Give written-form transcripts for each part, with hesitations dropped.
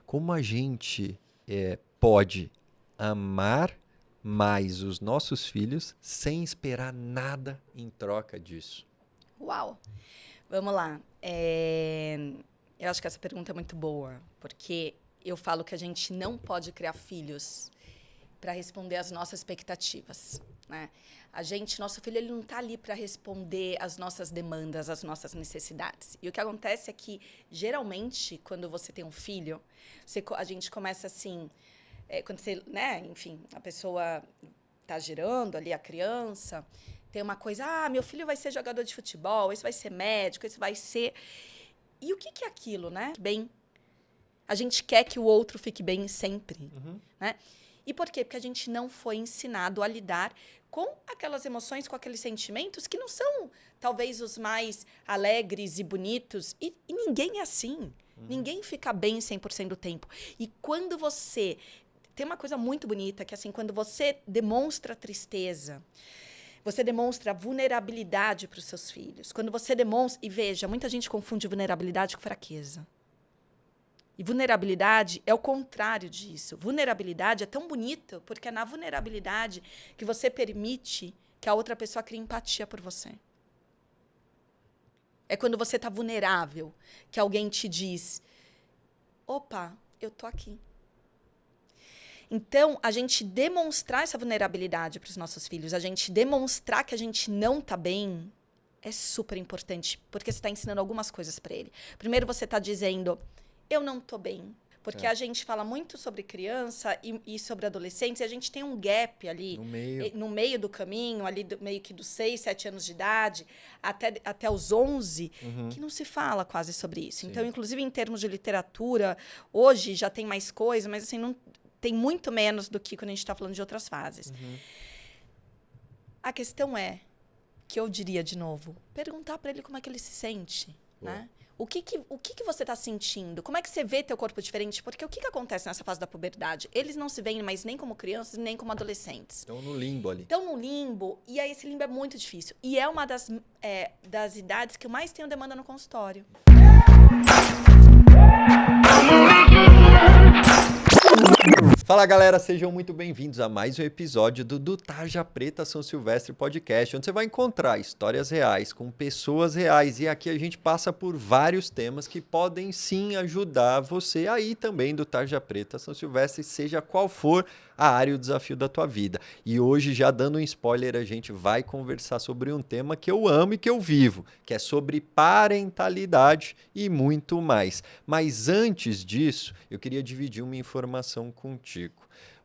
como a gente pode amar mais os nossos filhos sem esperar nada em troca disso? Uau! Vamos lá. Eu acho que essa pergunta é muito boa, porque eu falo que a gente não pode criar filhos para responder às nossas expectativas, né? Nosso filho, ele não está ali para responder às nossas demandas, às nossas necessidades. E o que acontece é que, geralmente, quando você tem um filho, a gente começa assim, quando você, né, enfim, a pessoa está gerando ali a criança, tem uma coisa, meu filho vai ser jogador de futebol, esse vai ser médico, esse vai ser... E o que é aquilo, né? Bem, a gente quer que o outro fique bem sempre, né? E por quê? Porque a gente não foi ensinado a lidar com aquelas emoções, com aqueles sentimentos que não são, talvez, os mais alegres e bonitos. E ninguém é assim. Ninguém fica bem 100% do tempo. E quando você... Tem uma coisa muito bonita, que assim, quando você demonstra tristeza, você demonstra vulnerabilidade para os seus filhos. Quando você demonstra... E veja, muita gente confunde vulnerabilidade com fraqueza. E vulnerabilidade é o contrário disso. Vulnerabilidade é tão bonito porque é na vulnerabilidade que você permite que a outra pessoa crie empatia por você. É quando você está vulnerável que alguém te diz: opa, eu tô aqui. Então, a gente demonstrar essa vulnerabilidade para os nossos filhos, a gente demonstrar que a gente não está bem, é super importante, porque você está ensinando algumas coisas para ele. Primeiro, você está dizendo: eu não estou bem. Porque a gente fala muito sobre criança e sobre adolescentes, e a gente tem um gap ali no meio do caminho, ali meio que dos 6, 7 anos de idade, até os 11, que não se fala quase sobre isso. Sim. Então, inclusive, em termos de literatura, hoje já tem mais coisa, mas assim, não, tem muito menos do que quando a gente está falando de outras fases. A questão é, que eu diria de novo, perguntar para ele como é que ele se sente, né? O que você está sentindo? Como é que você vê teu corpo diferente? Porque o que acontece nessa fase da puberdade? Eles não se veem mais nem como crianças, nem como adolescentes. Estão no limbo ali. Estão no limbo, e aí esse limbo é muito difícil. E é uma das idades que eu mais tenho demanda no consultório. Fala, galera, sejam muito bem-vindos a mais um episódio do Tarja Preta São Silvestre Podcast, onde você vai encontrar histórias reais com pessoas reais. E aqui a gente passa por vários temas que podem sim ajudar você aí também do Tarja Preta São Silvestre, seja qual for a área e o desafio da tua vida. E hoje, já dando um spoiler, a gente vai conversar sobre um tema que eu amo e que eu vivo, que é sobre parentalidade e muito mais. Mas antes disso, eu queria dividir uma informação contigo.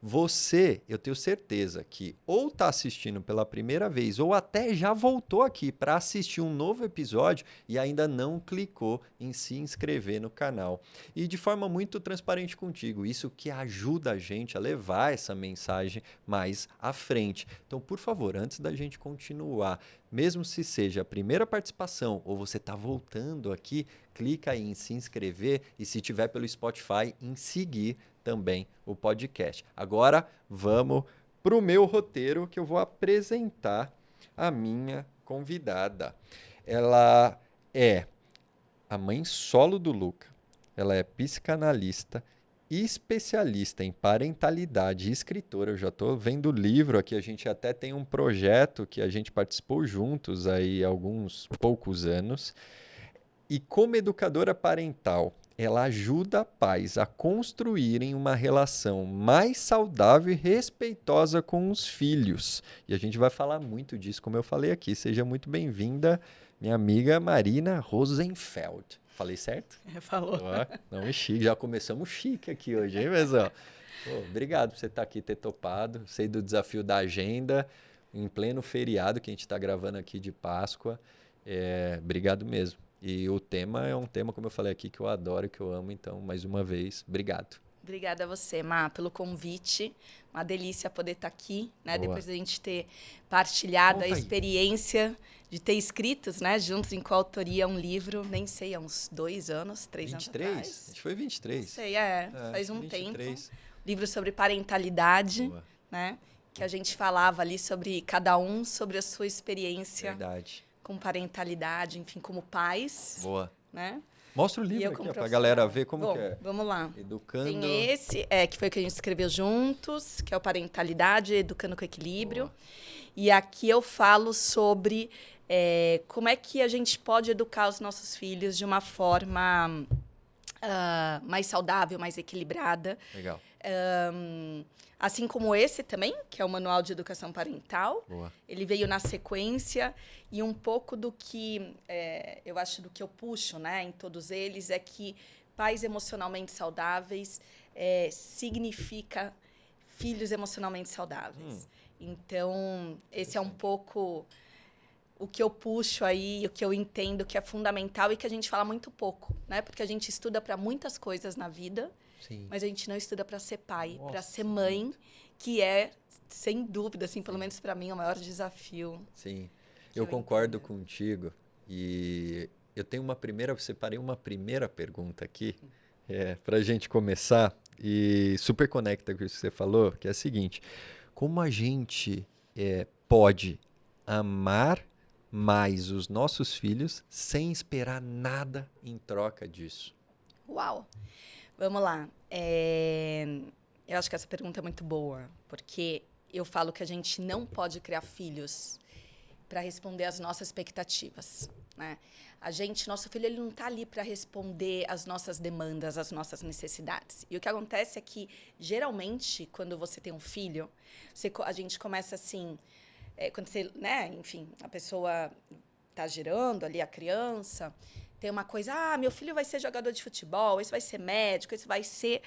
Você, eu tenho certeza que ou está assistindo pela primeira vez ou até já voltou aqui para assistir um novo episódio e ainda não clicou em se inscrever no canal. E de forma muito transparente contigo, isso que ajuda a gente a levar essa mensagem mais à frente. Então, por favor, antes da gente continuar, mesmo se seja a primeira participação ou você está voltando aqui, clica aí em se inscrever e, se tiver pelo Spotify, em seguir também o podcast. Agora vamos para o meu roteiro, que eu vou apresentar a minha convidada. Ela é a mãe solo do Luca, ela é psicanalista, especialista em parentalidade e escritora. Eu já estou vendo o livro aqui, a gente até tem um projeto que a gente participou juntos aí há alguns poucos anos. E como educadora parental, ela ajuda pais a construírem uma relação mais saudável e respeitosa com os filhos. E a gente vai falar muito disso, como eu falei aqui. Seja muito bem-vinda, minha amiga Marina Rosenfeld. Falei certo? Falou. Não, é chique. Já começamos chique aqui hoje, hein, mesão? Obrigado por você estar aqui, ter topado. Sei do desafio da agenda, em pleno feriado que a gente está gravando aqui de Páscoa. Obrigado mesmo. E o tema é um tema, como eu falei aqui, que eu adoro, que eu amo. Então, mais uma vez, obrigado. Obrigada a você, Má, pelo convite. Uma delícia poder estar aqui, né? Depois da gente ter partilhado a experiência de ter escritos, né, juntos em coautoria um livro, nem sei, há uns 2 anos, 3 anos atrás. Acho que foi 23. Não sei, faz um 23. tempo. Livro sobre parentalidade, né? Que a gente falava ali sobre cada um, sobre a sua experiência. Verdade. Com parentalidade, enfim, como pais. Boa. Né? Mostra o E livro eu aqui, como para a galera profissional. ver como Bom, que é. vamos lá. Educando... Tem esse, que foi o que a gente escreveu juntos, que é o Parentalidade, Educando com Equilíbrio. Boa. E aqui eu falo sobre como é que a gente pode educar os nossos filhos de uma forma mais saudável, mais equilibrada. Legal. Assim como esse também, que é o Manual de Educação Parental. Boa. Ele veio na sequência e um pouco do que eu acho do que eu puxo, né, em todos eles é que pais emocionalmente saudáveis significa filhos emocionalmente saudáveis. Então, esse é um pouco o que eu puxo aí, o que eu entendo que é fundamental e que a gente fala muito pouco, né? Porque a gente estuda para muitas coisas na vida, Sim. mas a gente não estuda para ser pai, Nossa, para ser mãe, que é, sem dúvida, assim, pelo menos para mim, o maior desafio. Sim. Que Eu eu concordo entendo. contigo. E eu tenho separei uma primeira pergunta aqui para a gente começar e super conecta com isso que você falou, que é a seguinte: como a gente pode amar mais os nossos filhos sem esperar nada em troca disso? Uau! Vamos lá. Eu acho que essa pergunta é muito boa, porque eu falo que a gente não pode criar filhos para responder às nossas expectativas, né? Nosso filho, ele não está ali para responder às nossas demandas, às nossas necessidades. E o que acontece é que, geralmente, quando você tem um filho, a gente começa assim, quando você, né, enfim, a pessoa está gerando ali a criança, tem uma coisa, meu filho vai ser jogador de futebol, esse vai ser médico, esse vai ser...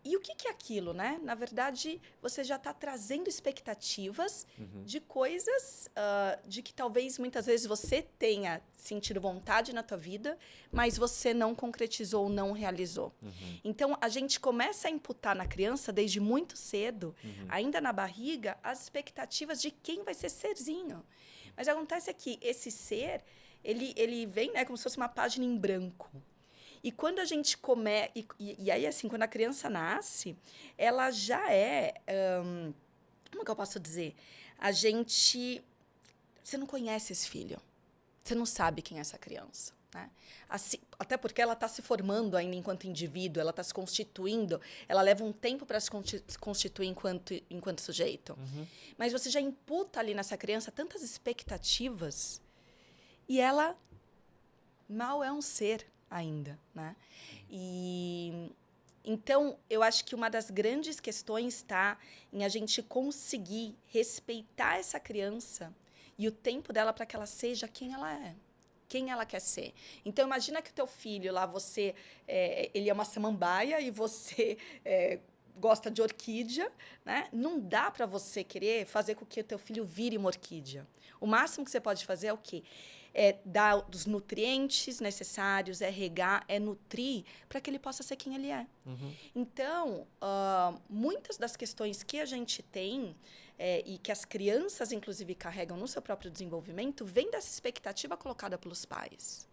E o que é aquilo, né? Na verdade, você já está trazendo expectativas de coisas de que talvez muitas vezes você tenha sentido vontade na tua vida, mas você não concretizou, não realizou. Então, a gente começa a imputar na criança, desde muito cedo, ainda na barriga, as expectativas de quem vai ser serzinho. Mas acontece que esse ser, ele vem, né, como se fosse uma página em branco. E quando a gente começa... E aí, assim, quando a criança nasce, ela já é... como que eu posso dizer? Você não conhece esse filho. Você não sabe quem é essa criança, né? Assim, até porque ela está se formando ainda enquanto indivíduo, ela está se constituindo, ela leva um tempo para se constituir enquanto sujeito. Mas você já imputa ali nessa criança tantas expectativas e ela mal é um ser ainda, né? E então eu acho que uma das grandes questões está em a gente conseguir respeitar essa criança e o tempo dela para que ela seja quem ela é, quem ela quer ser. Então imagina que o teu filho lá, ele é uma samambaia e você gosta de orquídea, né? Não dá para você querer fazer com que o teu filho vire uma orquídea. O máximo que você pode fazer é o quê? Dar os nutrientes necessários, regar, nutrir, para que ele possa ser quem ele é. Então, muitas das questões que a gente tem e que as crianças, inclusive, carregam no seu próprio desenvolvimento, vem dessa expectativa colocada pelos pais.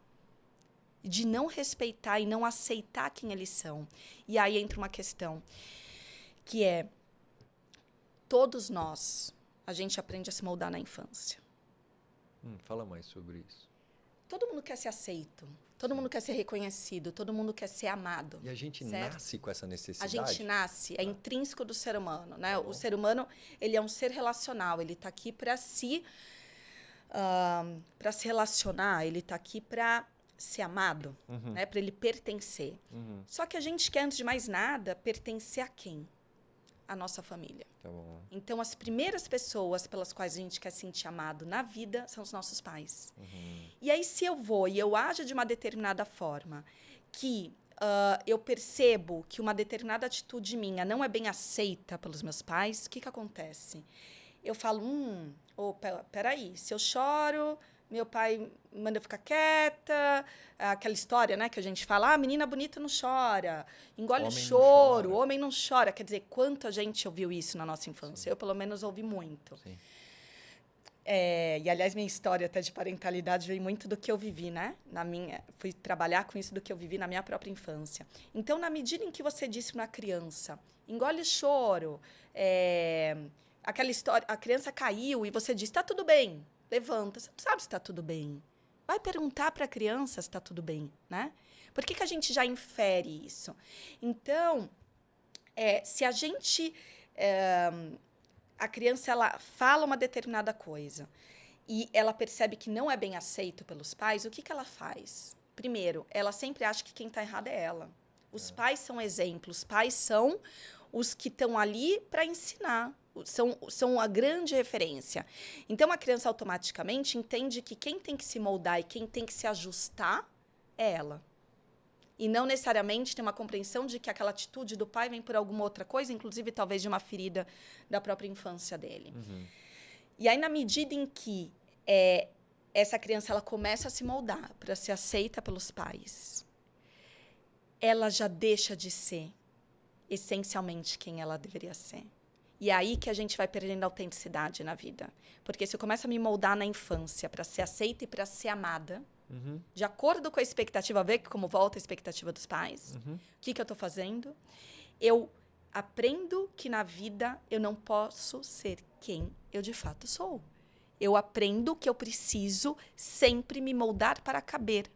De não respeitar e não aceitar quem eles são. E aí entra uma questão, que é, todos nós, a gente aprende a se moldar na infância. Fala mais sobre isso. Todo mundo quer ser aceito, todo mundo quer ser reconhecido, todo mundo quer ser amado. E a gente certo? nasce com essa necessidade? A gente nasce, é intrínseco do ser humano, né? O ser humano, ele é um ser relacional, ele está aqui para se relacionar, ele está aqui para ser amado, né? Para ele pertencer. Só que a gente quer, antes de mais nada, pertencer a quem? A nossa família. Tá bom. Então, as primeiras pessoas pelas quais a gente quer se sentir amado na vida são os nossos pais. E aí, se eu vou e eu ajo de uma determinada forma que eu percebo que uma determinada atitude minha não é bem aceita pelos meus pais, o que acontece? Eu falo, peraí, se eu choro, meu pai manda eu ficar quieta, aquela história, né, que a gente fala, menina bonita não chora, engole o choro, homem não chora. Quer dizer, quanto a gente ouviu isso na nossa infância? Sim. Eu, pelo menos, ouvi muito. Sim. E, aliás, minha história até de parentalidade veio muito do que eu vivi, né? Fui trabalhar com isso do que eu vivi na minha própria infância. Então, na medida em que você disse para uma criança, engole o choro, aquela história, a criança caiu e você disse, tá tudo bem. Levanta, você não sabe se está tudo bem. Vai perguntar para a criança se está tudo bem, né? Por que a gente já infere isso? Então, se a gente... a criança, ela fala uma determinada coisa e ela percebe que não é bem aceito pelos pais, o que ela faz? Primeiro, ela sempre acha que quem está errado é ela. Os pais são exemplos, os pais são os que estão ali para ensinar, são a grande referência. Então, a criança automaticamente entende que quem tem que se moldar e quem tem que se ajustar é ela. E não necessariamente tem uma compreensão de que aquela atitude do pai vem por alguma outra coisa, inclusive talvez de uma ferida da própria infância dele. E aí, na medida em que essa criança ela começa a se moldar para ser aceita pelos pais, ela já deixa de ser essencialmente quem ela deveria ser. E é aí que a gente vai perdendo a autenticidade na vida. Porque se eu começo a me moldar na infância para ser aceita e para ser amada, de acordo com a expectativa, ver como volta a expectativa dos pais, o que eu estou fazendo, eu aprendo que na vida eu não posso ser quem eu de fato sou. Eu aprendo que eu preciso sempre me moldar para caber.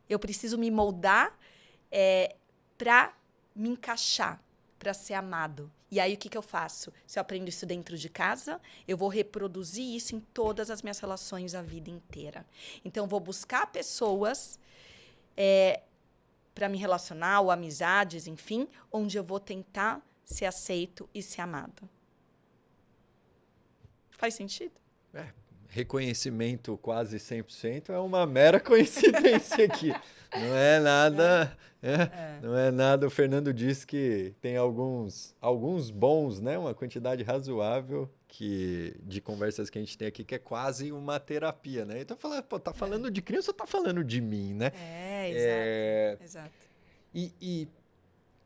Eu preciso me moldar para me encaixar, para ser amado. E aí, o que eu faço? Se eu aprendo isso dentro de casa, eu vou reproduzir isso em todas as minhas relações a vida inteira. Então, eu vou buscar pessoas para me relacionar, ou amizades, enfim, onde eu vou tentar ser aceito e ser amado. Faz sentido? Reconhecimento quase 100% é uma mera coincidência aqui. Não é nada... Não é nada. O Fernando disse que tem alguns bons, né? Uma quantidade razoável de conversas que a gente tem aqui que é quase uma terapia, né? Então, tá falando de criança ou tá falando de mim, né? Exato. E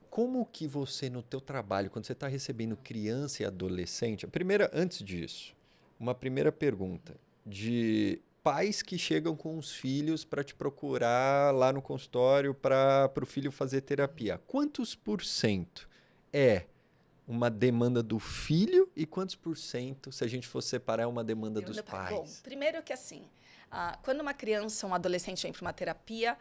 como que você, no teu trabalho, quando você está recebendo criança e adolescente... Antes disso, uma primeira pergunta de pais que chegam com os filhos para te procurar lá no consultório para o filho fazer terapia. Quantos por cento é uma demanda do filho e quantos por cento, se a gente fosse separar, é uma demanda dos pais? Bom, primeiro que assim, quando uma criança, um adolescente vem para uma terapia,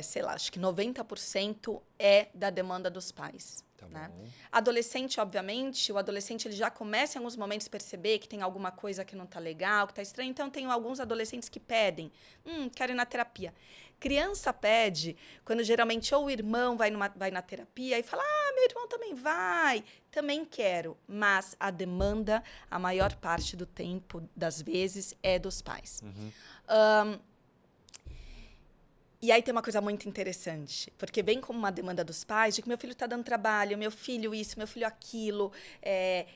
sei lá, acho que 90% é da demanda dos pais. Tá né? bom. Adolescente, obviamente, o adolescente ele já começa em alguns momentos a perceber que tem alguma coisa que não está legal, que está estranho. Então, tem alguns adolescentes que pedem, quero ir na terapia. Criança pede, quando geralmente ou o irmão vai na terapia e fala, meu irmão também vai, também quero. Mas a demanda, a maior parte do tempo, das vezes, é dos pais. E aí tem uma coisa muito interessante, porque vem como uma demanda dos pais de que meu filho está dando trabalho, meu filho isso, meu filho aquilo,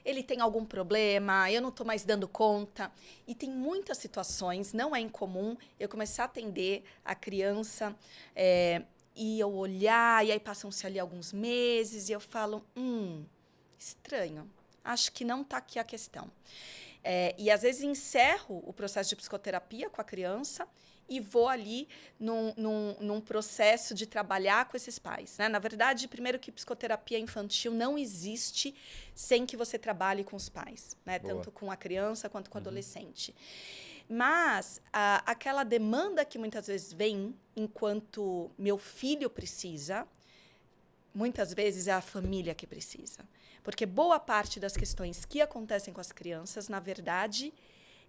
ele tem algum problema, eu não estou mais dando conta. E tem muitas situações, não é incomum, eu começar a atender a criança e eu olhar, e aí passam-se ali alguns meses, e eu falo, estranho, acho que não está aqui a questão. E às vezes encerro o processo de psicoterapia com a criança, e vou ali num processo de trabalhar com esses pais. Né? Na verdade, primeiro que psicoterapia infantil não existe sem que você trabalhe com os pais, né? Tanto com a criança quanto com o adolescente. Mas aquela demanda que muitas vezes vem enquanto meu filho precisa, muitas vezes é a família que precisa. Porque boa parte das questões que acontecem com as crianças, na verdade,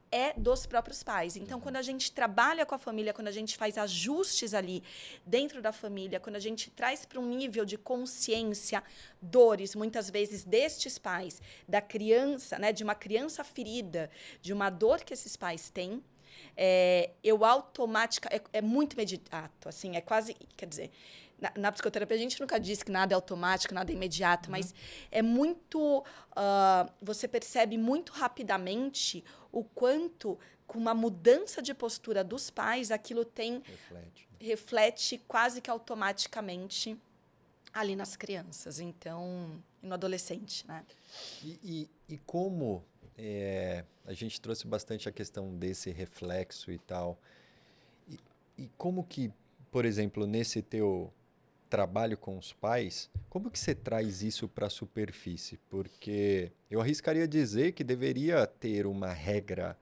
é dos próprios pais. Então, quando a gente trabalha com a família, quando a gente faz ajustes ali dentro da família, quando a gente traz para um nível de consciência dores, muitas vezes, destes pais, da criança, né, de uma criança ferida, de uma dor que esses pais têm, eu automaticamente... É muito imediato, assim, é quase... Quer dizer... Na psicoterapia, a gente nunca diz que nada é automático, nada é imediato, mas é muito... você percebe muito rapidamente o quanto, com uma mudança de postura dos pais, aquilo reflete quase que automaticamente ali nas crianças, então, e no adolescente, né? E como a gente trouxe bastante a questão desse reflexo e tal, e como que, por exemplo, nesse teu trabalho com os pais, como que você traz isso para a superfície? Porque eu arriscaria dizer que deveria ter uma regra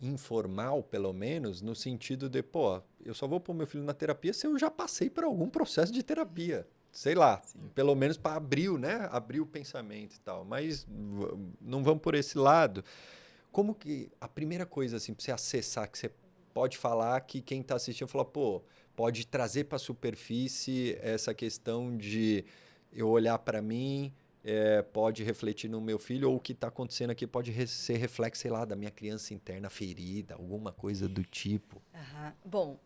informal, pelo menos, no sentido de, pô, eu só vou pôr meu filho na terapia se eu já passei por algum processo de terapia. Sei lá, pelo menos para abrir, né? Abrir o pensamento e tal. Mas não vamos por esse lado. Como que a primeira coisa, assim, para você acessar, que você pode falar que quem está assistindo fala, pô, pode trazer para a superfície essa questão de eu olhar para mim, pode refletir no meu filho, ou o que está acontecendo aqui pode ser reflexo, sei lá, da minha criança interna ferida, alguma coisa do tipo. Bom,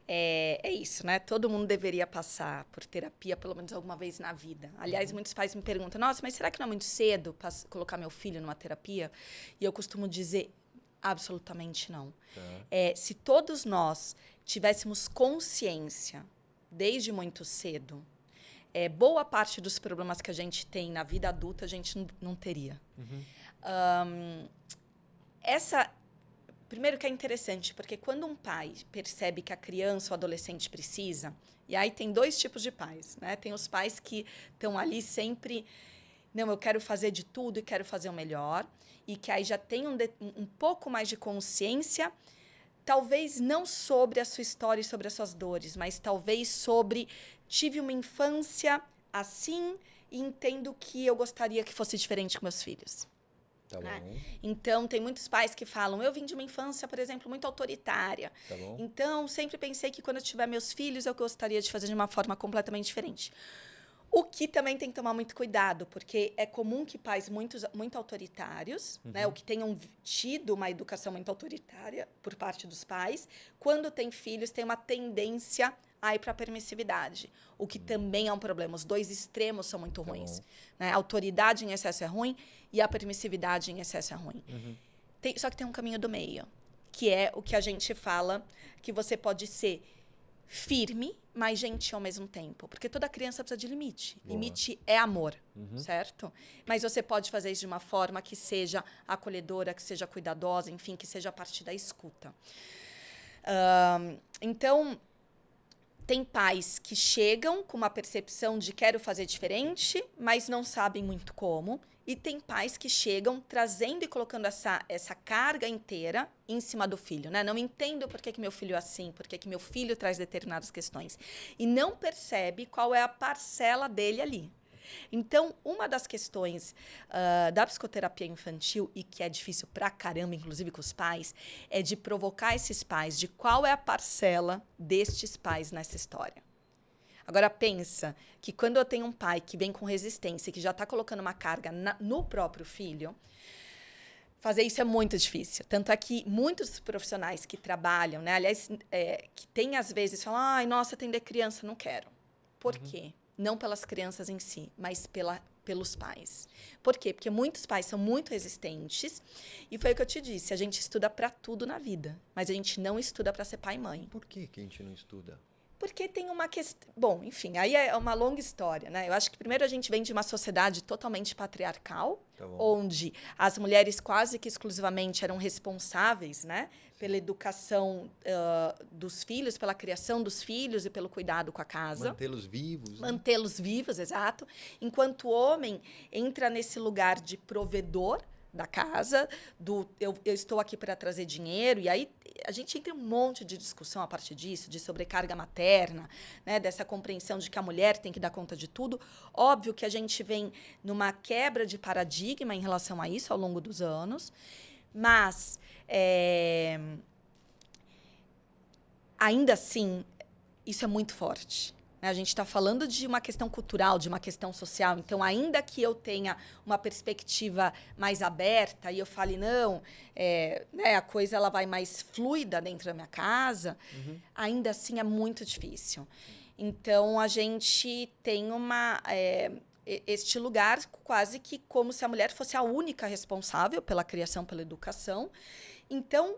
é isso, né? Todo mundo deveria passar por terapia pelo menos alguma vez na vida. Aliás, muitos pais me perguntam, nossa, mas será que não é muito cedo para colocar meu filho numa terapia? E eu costumo dizer, absolutamente não. Se todos nós tivéssemos consciência desde muito cedo, boa parte dos problemas que a gente tem na vida adulta a gente não teria. Primeiro que é interessante, porque quando um pai percebe que a criança ou adolescente precisa, e aí tem dois tipos de pais, né? Tem os pais que estão ali sempre, não, eu quero fazer de tudo e quero fazer o melhor, e que aí já tem um pouco mais de consciência, talvez não sobre a sua história e sobre as suas dores, mas talvez sobre, tive uma infância assim e entendo que eu gostaria que fosse diferente com meus filhos. Tá bom. Então, tem muitos pais que falam, eu vim de uma infância, por exemplo, muito autoritária. Tá bom. Então, sempre pensei que quando eu tiver meus filhos, eu gostaria de fazer de uma forma completamente diferente. O que também tem que tomar muito cuidado, porque é comum que pais muito autoritários, né, ou que tenham tido uma educação muito autoritária por parte dos pais, quando tem filhos, tem uma tendência a ir para a permissividade, o que também é um problema. Os dois extremos são muito ruins. Né? A autoridade em excesso é ruim e a permissividade em excesso é ruim. Só que tem um caminho do meio, que é o que a gente fala, que você pode ser firme, mas gentil ao mesmo tempo. Porque toda criança precisa de limite. Boa. Limite é amor, certo? Mas você pode fazer isso de uma forma que seja acolhedora, que seja cuidadosa, enfim, que seja a partir da escuta. Então, tem pais que chegam com uma percepção de quero fazer diferente, mas não sabem muito como. E tem pais que chegam trazendo e colocando essa carga inteira em cima do filho. Né? Não entendo por que meu filho é assim, por que meu filho traz determinadas questões. E não percebe qual é a parcela dele ali. Então, uma das questões da psicoterapia infantil, e que é difícil pra caramba, inclusive com os pais, é de provocar esses pais de qual é a parcela destes pais nessa história. Agora, pensa que quando eu tenho um pai que vem com resistência, que já está colocando uma carga no próprio filho, fazer isso é muito difícil. Tanto é que muitos profissionais que trabalham, né, aliás, que tem às vezes, falam, ai, nossa, atender criança, não quero. Por quê? Não pelas crianças em si, mas pelos pais. Por quê? Porque muitos pais são muito resistentes. E foi o que eu te disse, a gente estuda para tudo na vida, mas a gente não estuda para ser pai e mãe. Por que a gente não estuda? Porque tem uma questão... Bom, enfim, aí é uma longa história, né? Eu acho que primeiro a gente vem de uma sociedade totalmente patriarcal, onde as mulheres quase que exclusivamente eram responsáveis, né? Pela educação dos filhos, pela criação dos filhos e pelo cuidado com a casa. Mantê-los vivos. Né? Mantê-los vivos, exato. Enquanto o homem entra nesse lugar de provedor da casa, eu estou aqui para trazer dinheiro, e aí a gente entra em um monte de discussão a partir disso, de sobrecarga materna, né, dessa compreensão de que a mulher tem que dar conta de tudo. Óbvio que a gente vem numa quebra de paradigma em relação a isso ao longo dos anos, mas ainda assim, isso é muito forte. A gente está falando de uma questão cultural, de uma questão social. Então, ainda que eu tenha uma perspectiva mais aberta e eu fale, não, né, a coisa ela vai mais fluida dentro da minha casa, ainda assim é muito difícil. Então, a gente tem este lugar quase que como se a mulher fosse a única responsável pela criação, pela educação. Então,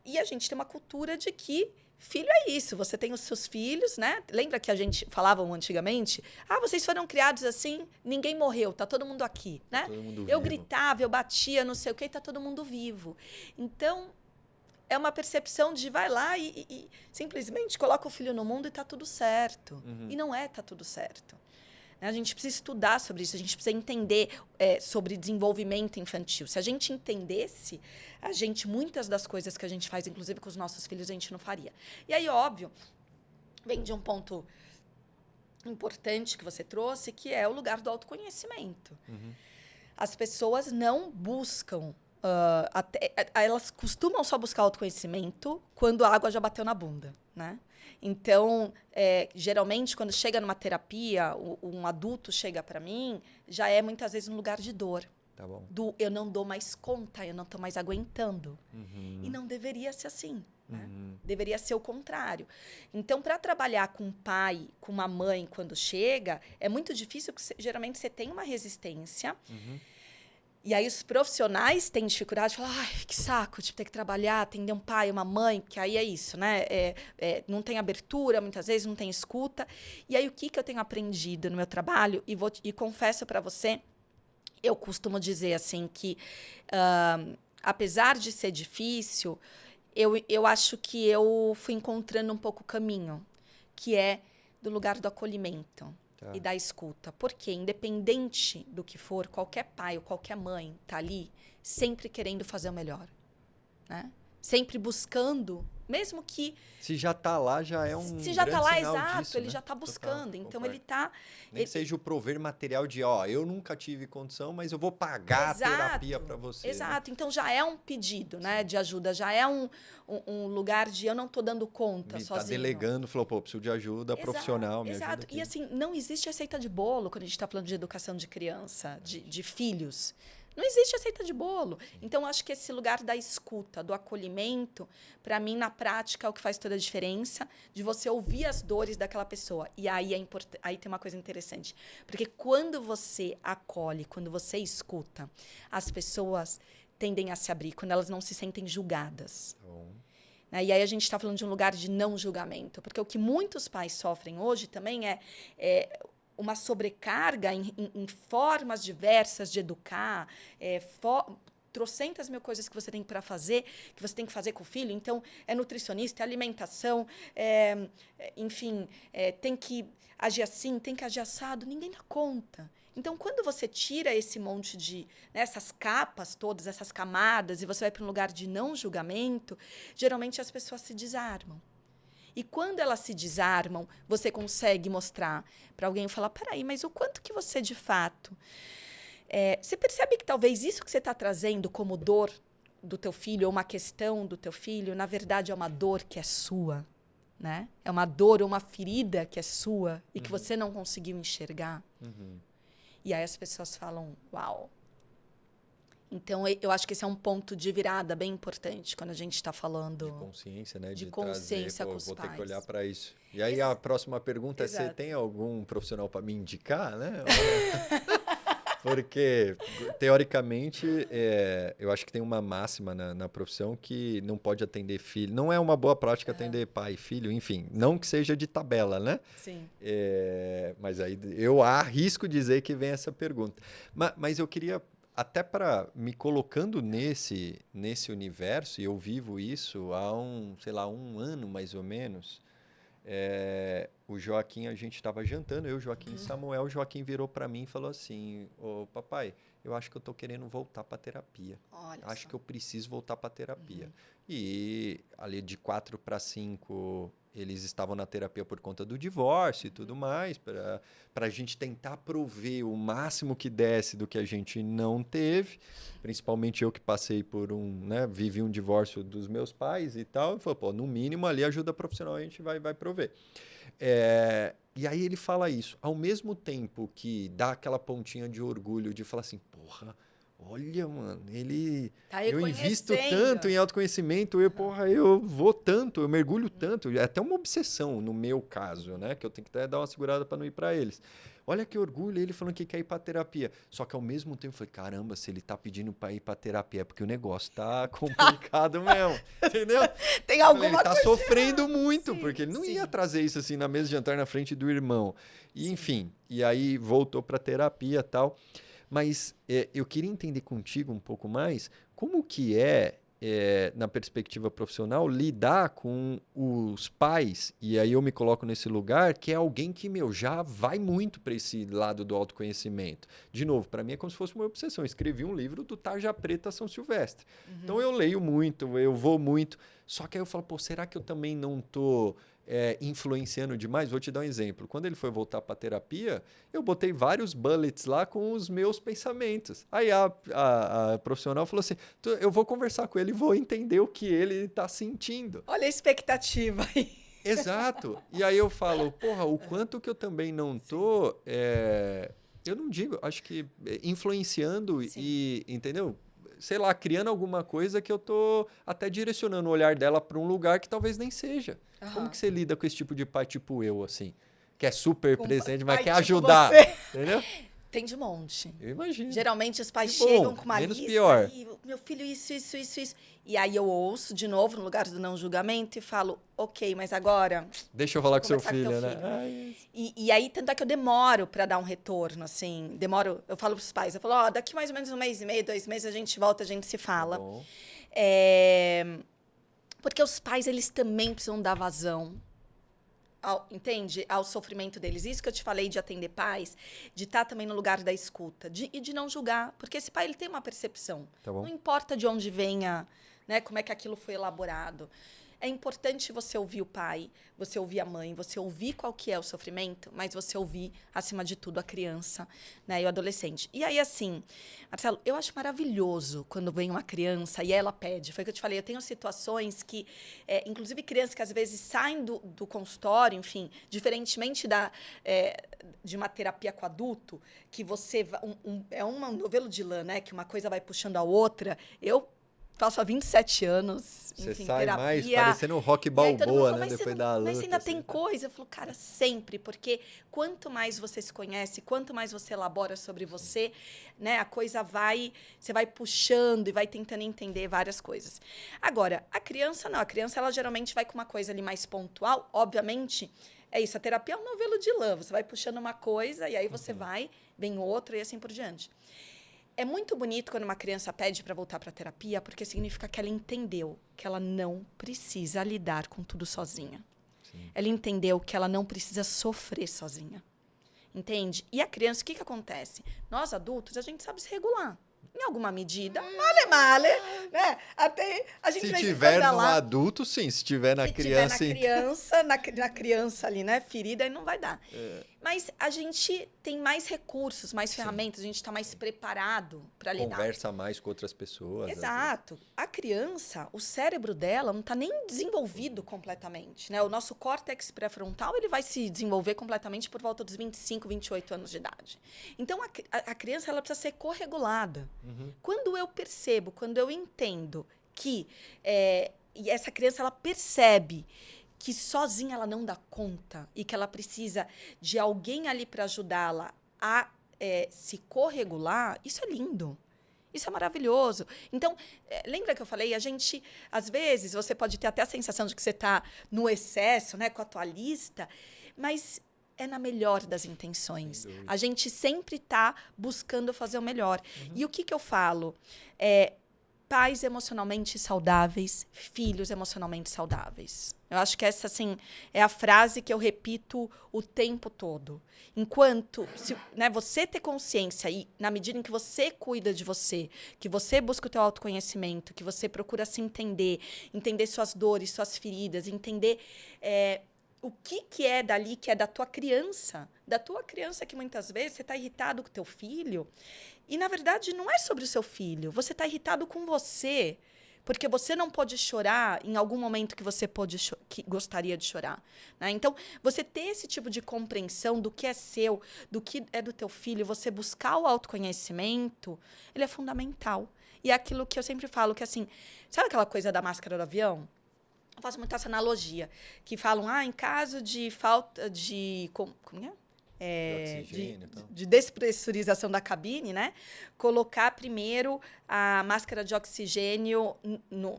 e a gente tem uma cultura de que filho é isso, você tem os seus filhos, né? Lembra que a gente falava antigamente? Ah, vocês foram criados assim, ninguém morreu, tá todo mundo aqui, né? Todo mundo eu vivo. gritava, eu batia, não sei o quê, tá todo mundo vivo. Então, é uma percepção de vai lá e simplesmente coloca o filho no mundo e tá tudo certo. E não tá tudo certo. A gente precisa estudar sobre isso, a gente precisa entender sobre desenvolvimento infantil. Se a gente entendesse, muitas das coisas que a gente faz, inclusive com os nossos filhos, a gente não faria. E aí, óbvio, vem de um ponto importante que você trouxe, que é o lugar do autoconhecimento. As pessoas não buscam, elas costumam só buscar autoconhecimento quando a água já bateu na bunda, né? Então, geralmente, quando chega numa terapia, um adulto chega para mim, já é muitas vezes um lugar de dor. Tá bom. Eu não dou mais conta, eu não estou mais aguentando. E não deveria ser assim. Né? Deveria ser o contrário. Então, para trabalhar com um pai, com uma mãe, quando chega, é muito difícil, porque geralmente você tem uma resistência. E aí os profissionais têm dificuldade de falar, ai, que saco, de ter que trabalhar, atender um pai, uma mãe, que aí é isso, né? Não tem abertura, muitas vezes não tem escuta. E aí o que eu tenho aprendido no meu trabalho, e confesso para você, eu costumo dizer assim que, apesar de ser difícil, eu acho que eu fui encontrando um pouco o caminho, que é do lugar do acolhimento. Tá. E da escuta. Porque, independente do que for, qualquer pai ou qualquer mãe está ali sempre querendo fazer o melhor. Né? Sempre buscando, mesmo que... Se já está lá, já é um Se já está lá, exato, disso, ele né? já está buscando. Total, então, ele está... Nem que seja o prover material de, eu nunca tive condição, mas eu vou pagar a terapia para você. Exato, né? Então já é um pedido, né, de ajuda, já é um lugar de eu não estou dando conta sozinho. Está delegando, falou, preciso de ajuda profissional, me ajuda aqui. E assim, não existe receita de bolo quando a gente está falando de educação de criança, de filhos. Não existe receita de bolo. Então, acho que esse lugar da escuta, do acolhimento, para mim, na prática, é o que faz toda a diferença de você ouvir as dores daquela pessoa. E aí, aí tem uma coisa interessante. Porque quando você acolhe, quando você escuta, as pessoas tendem a se abrir, quando elas não se sentem julgadas. Né? E aí a gente está falando de um lugar de não julgamento. Porque o que muitos pais sofrem hoje também é uma sobrecarga em formas diversas de educar, trocentas mil coisas que você tem para fazer, que você tem que fazer com o filho. Então, é nutricionista, é alimentação, enfim, tem que agir assim, tem que agir assado. Ninguém dá conta. Então, quando você tira esse monte de... Né, essas capas todas, essas camadas, e você vai para um lugar de não julgamento, geralmente as pessoas se desarmam. E quando elas se desarmam, você consegue mostrar para alguém e falar, peraí, mas o quanto que você, de fato... você percebe que talvez isso que você está trazendo como dor do teu filho, ou uma questão do teu filho, na verdade é uma dor que é sua, né? É uma dor ou uma ferida que é sua e que você não conseguiu enxergar. E aí as pessoas falam, uau. Então, eu acho que esse é um ponto de virada bem importante quando a gente está falando... De consciência, né? De consciência com os vou pais. Ter que olhar para isso. E aí, a próxima pergunta é, você tem algum profissional para me indicar, né? Porque, teoricamente, eu acho que tem uma máxima na profissão que não pode atender filho. Não é uma boa prática atender pai e filho, enfim. Não que seja de tabela, né? Sim. Mas aí eu arrisco dizer que vem essa pergunta. Mas eu queria... Até para me colocando nesse universo, e eu vivo isso há um ano mais ou menos, o Joaquim, a gente estava jantando, eu, Joaquim e Samuel, o Joaquim virou para mim e falou assim, papai, eu acho que eu estou querendo voltar para terapia. Acho que eu preciso voltar para terapia. E ali de 4 para 5... Eles estavam na terapia por conta do divórcio e tudo mais, para a gente tentar prover o máximo que desse do que a gente não teve. Principalmente eu que passei por vivi um divórcio dos meus pais e tal. E falei, no mínimo ali ajuda profissional a gente vai prover. E aí ele fala isso. Ao mesmo tempo que dá aquela pontinha de orgulho de falar assim, porra, olha, mano, eu invisto tanto em autoconhecimento, eu vou tanto, eu mergulho tanto, é até uma obsessão no meu caso, né? Que eu tenho que até dar uma segurada para não ir para eles. Olha que orgulho, ele falando que quer ir para terapia. Só que ao mesmo tempo eu falei, caramba, se ele tá pedindo para ir para terapia, é porque o negócio tá complicado mesmo, entendeu? Tem alguma coisa. Ele tá sofrendo muito, sim, porque ele não ia trazer isso assim na mesa de jantar na frente do irmão. E enfim, e aí voltou para terapia e tal. Mas eu queria entender contigo um pouco mais como que é na perspectiva profissional, lidar com os pais, e aí eu me coloco nesse lugar, que é alguém que, já vai muito para esse lado do autoconhecimento. De novo, para mim é como se fosse uma obsessão. Eu escrevi um livro do Tarja Preta São Silvestre. Então eu leio muito, eu vou muito. Só que aí eu falo, será que eu também não estou influenciando demais? Vou te dar um exemplo. Quando ele foi voltar para terapia, eu botei vários bullets lá com os meus pensamentos. Aí a profissional falou assim, eu vou conversar com ele e vou entender o que ele está sentindo. Olha a expectativa aí. Exato. E aí eu falo, o quanto que eu também não tô, eu não digo, acho que influenciando e, entendeu? Sei lá, criando alguma coisa que eu tô até direcionando o olhar dela para um lugar que talvez nem seja. Como que você lida com esse tipo de pai tipo eu, assim? Que é super presente, mas quer ajudar, entendeu? Tem de monte. Eu imagino. Geralmente os pais chegam com uma menos lista. Pior. E, meu filho, isso. E aí eu ouço de novo, no lugar do não julgamento, e falo, ok, mas agora... Deixa eu falar com seu filho, né? E aí, tanto é que eu demoro para dar um retorno, assim. Eu falo pros pais, eu falo, daqui mais ou menos 1 mês e meio, 2 meses, a gente volta, a gente se fala. Bom. Porque os pais, eles também precisam dar vazão. Entende? Ao sofrimento deles. Isso que eu te falei de atender pais, de estar também no lugar da escuta e de não julgar. Porque esse pai ele tem uma percepção. Tá bom. Não importa de onde venha, né, como é que aquilo foi elaborado. É importante você ouvir o pai, você ouvir a mãe, você ouvir qual que é o sofrimento, mas você ouvir, acima de tudo, a criança, né, e o adolescente. E aí, assim, Marcelo, eu acho maravilhoso quando vem uma criança e ela pede. Foi o que eu te falei, eu tenho situações que, inclusive crianças que às vezes saem do consultório, enfim, diferentemente de uma terapia com adulto, que você... é um novelo de lã, né, que uma coisa vai puxando a outra. Eu faço há 27 anos, Você enfim, sai terapia. mais parecendo um Rock Balboa, né? Depois da luta. Mas você ainda assim. tem coisa? Eu falo, cara, sempre. Porque quanto mais você se conhece, quanto mais você elabora sobre você, né? A coisa você vai puxando e vai tentando entender várias coisas. Agora, a criança não. A criança, ela geralmente vai com uma coisa ali mais pontual. Obviamente, é isso. A terapia é um novelo de lã. Você vai puxando uma coisa e aí você vem outra e assim por diante. É muito bonito quando uma criança pede para voltar para a terapia, porque significa que ela entendeu que ela não precisa lidar com tudo sozinha. Sim. Ela entendeu que ela não precisa sofrer sozinha. Entende? E a criança, o que acontece? Nós, adultos, a gente sabe se regular. Em alguma medida, male, né? Até a gente se vai tiver no lá. Adulto, sim. Se tiver na criança... Se tiver na criança ali, né? Ferida, aí não vai dar. Mas a gente tem mais recursos, mais ferramentas, a gente está mais preparado para lidar. Conversa mais com outras pessoas. Exato. A criança, o cérebro dela não está nem desenvolvido completamente, né? O nosso córtex pré-frontal, ele vai se desenvolver completamente por volta dos 25, 28 anos de idade. Então, a criança, ela precisa ser corregulada. Quando eu percebo, quando eu entendo que e essa criança ela percebe que sozinha ela não dá conta e que ela precisa de alguém ali para ajudá-la a se corregular, isso é lindo. Isso é maravilhoso. Então, lembra que eu falei? A gente, às vezes, você pode ter até a sensação de que você está no excesso, né, com a tua lista, mas é na melhor das intenções. A gente sempre está buscando fazer o melhor. E o que eu falo? Pais emocionalmente saudáveis, filhos emocionalmente saudáveis. Eu acho que essa, assim, é a frase que eu repito o tempo todo. Enquanto você ter consciência e, na medida em que você cuida de você, que você busca o teu autoconhecimento, que você procura se entender suas dores, suas feridas, entender o que é dali, que é da tua criança que muitas vezes você está irritado com o teu filho e, na verdade, não é sobre o seu filho. Você está irritado com você, porque você não pode chorar em algum momento que você que gostaria de chorar. Né? Então, você ter esse tipo de compreensão do que é seu, do que é do teu filho, você buscar o autoconhecimento, ele é fundamental. E é aquilo que eu sempre falo, que assim, sabe aquela coisa da máscara do avião? Eu faço muito essa analogia, que falam, em caso de falta de... Como é? De despressurização da cabine, né? Colocar primeiro a máscara de oxigênio,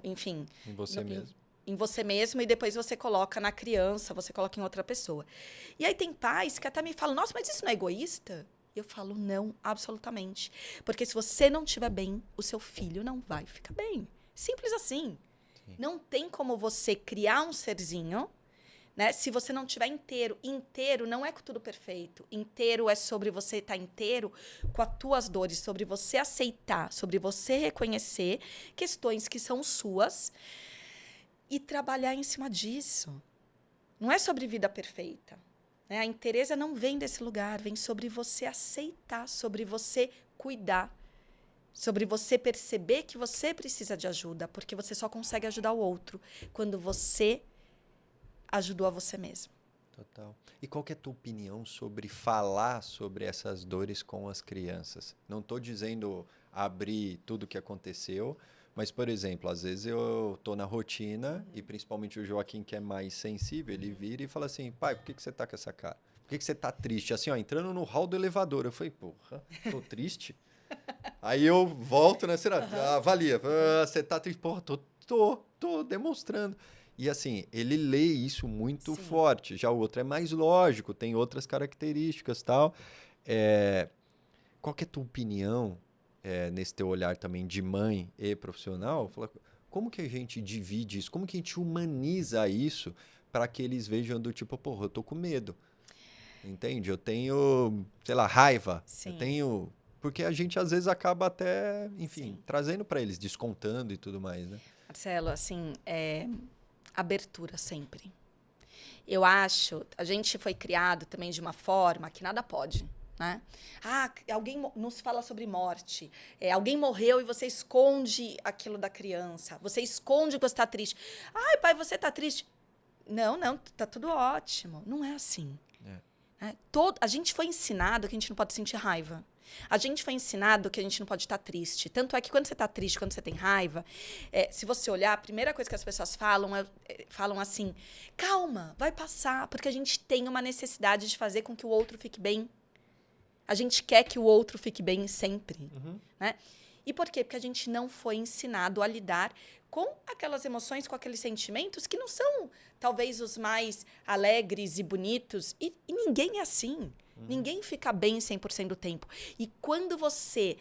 enfim... Em você mesmo. Em você mesmo, e depois você coloca na criança, você coloca em outra pessoa. E aí tem pais que até me falam, nossa, mas isso não é egoísta? Eu falo, não, absolutamente. Porque se você não estiver bem, o seu filho não vai ficar bem. Simples assim. Sim. Não tem como você criar um serzinho, né, se você não estiver inteiro. Inteiro não é com tudo perfeito. Inteiro é sobre você estar inteiro com as tuas dores, sobre você aceitar, sobre você reconhecer questões que são suas e trabalhar em cima disso. Não é sobre vida perfeita. Né? A inteireza não vem desse lugar, vem sobre você aceitar, sobre você cuidar, sobre você perceber que você precisa de ajuda, porque você só consegue ajudar o outro quando você ajudou a você mesmo. Total. E qual que é a tua opinião sobre falar sobre essas dores com as crianças? Não estou dizendo abrir tudo o que aconteceu, mas, por exemplo, às vezes eu estou na rotina e principalmente o Joaquim, que é mais sensível, ele vira e fala assim, pai, por que que você tá com essa cara? Por que que você tá triste? Assim, ó, entrando no hall do elevador. Eu falei, porra, tô triste? Aí eu volto, né? Será? Avalia. Ah, você tá triste? Porra, tô demonstrando. E assim, ele lê isso muito Sim. forte. Já o outro é mais lógico, tem outras características e tal. É, qual que é a tua opinião nesse teu olhar também de mãe e profissional? Fala, como que a gente divide isso? Como que a gente humaniza isso para que eles vejam do tipo, porra, eu tô com medo. Entende? Eu tenho, sei lá, raiva. Eu Sim. tenho. Porque a gente às vezes acaba até, enfim, Sim. trazendo para eles, descontando e tudo mais, né? Marcelo, assim, abertura sempre. Eu acho, a gente foi criado também de uma forma que nada pode, né? Ah, não se fala sobre morte. Alguém morreu e você esconde aquilo da criança. Você esconde que você está triste. Ai, pai, você está triste. Não, tá tudo ótimo. Não é assim. A gente foi ensinado que a gente não pode sentir raiva. A gente foi ensinado que a gente não pode estar triste. Tanto é que quando você está triste, quando você tem raiva, se você olhar, a primeira coisa que as pessoas falam assim, calma, vai passar, porque a gente tem uma necessidade de fazer com que o outro fique bem. A gente quer que o outro fique bem sempre. Né? E por quê? Porque a gente não foi ensinado a lidar com aquelas emoções, com aqueles sentimentos que não são, talvez, os mais alegres e bonitos. E ninguém é assim. Ninguém fica bem 100% do tempo. E quando você...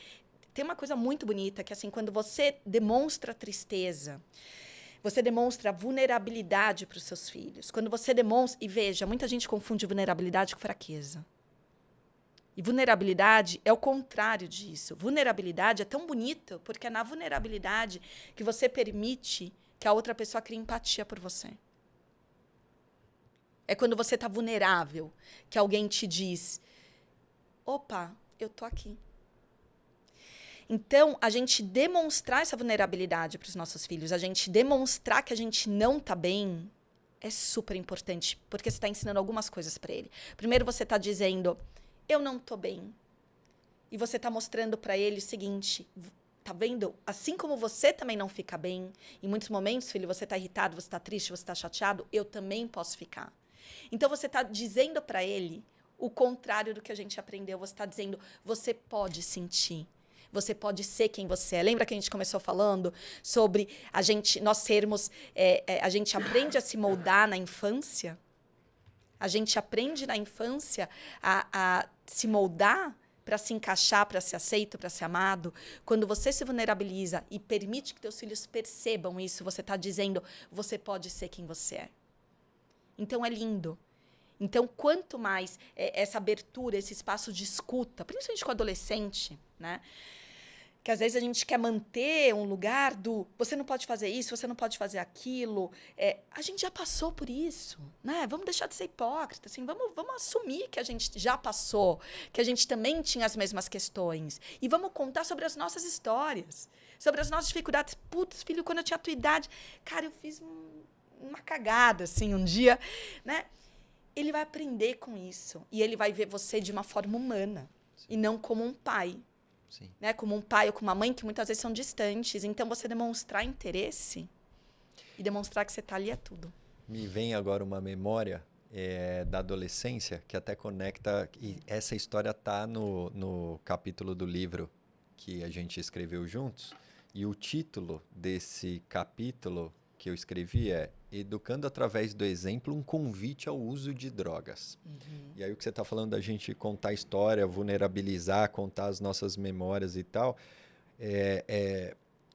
Tem uma coisa muito bonita, que assim, quando você demonstra tristeza, você demonstra vulnerabilidade para os seus filhos. Quando você demonstra... E veja, muita gente confunde vulnerabilidade com fraqueza. E vulnerabilidade é o contrário disso. Vulnerabilidade é tão bonito porque é na vulnerabilidade que você permite que a outra pessoa crie empatia por você. É quando você está vulnerável que alguém te diz, opa, eu tô aqui. Então, a gente demonstrar essa vulnerabilidade para os nossos filhos, a gente demonstrar que a gente não está bem, é super importante, porque você está ensinando algumas coisas para ele. Primeiro, você está dizendo... eu não tô bem. E você tá mostrando para ele o seguinte, tá vendo? Assim como você também não fica bem, em muitos momentos, filho, você tá irritado, você tá triste, você tá chateado, eu também posso ficar. Então você tá dizendo para ele o contrário do que a gente aprendeu. Você tá dizendo, você pode sentir. Você pode ser quem você é. Lembra que a gente começou falando sobre nós sermos... a gente aprende a se moldar na infância? A gente aprende na infância a se moldar para se encaixar, para ser aceito, para ser amado. Quando você se vulnerabiliza e permite que teus filhos percebam isso, você está dizendo, você pode ser quem você é. Então, é lindo. Então, quanto mais essa abertura, esse espaço de escuta, principalmente com o adolescente, né? Que às vezes a gente quer manter um lugar do você não pode fazer isso, você não pode fazer aquilo. A gente já passou por isso, né? Vamos deixar de ser hipócrita, assim, vamos assumir que a gente já passou, que a gente também tinha as mesmas questões. E vamos contar sobre as nossas histórias, sobre as nossas dificuldades. Putz, filho, quando eu tinha a tua idade, cara, eu fiz uma cagada, assim, um dia, né? Ele vai aprender com isso. E ele vai ver você de uma forma humana. Sim. E não como um pai. Sim. Né? Como um pai ou como uma mãe que muitas vezes são distantes. Então, você demonstrar interesse e demonstrar que você está ali é tudo. Me vem agora uma memória da adolescência que até conecta... E essa história está no capítulo do livro que a gente escreveu juntos. E o título desse capítulo que eu escrevi é Educando através do exemplo, um convite ao uso de drogas. E aí o que você está falando da gente contar a história, vulnerabilizar, contar as nossas memórias e tal,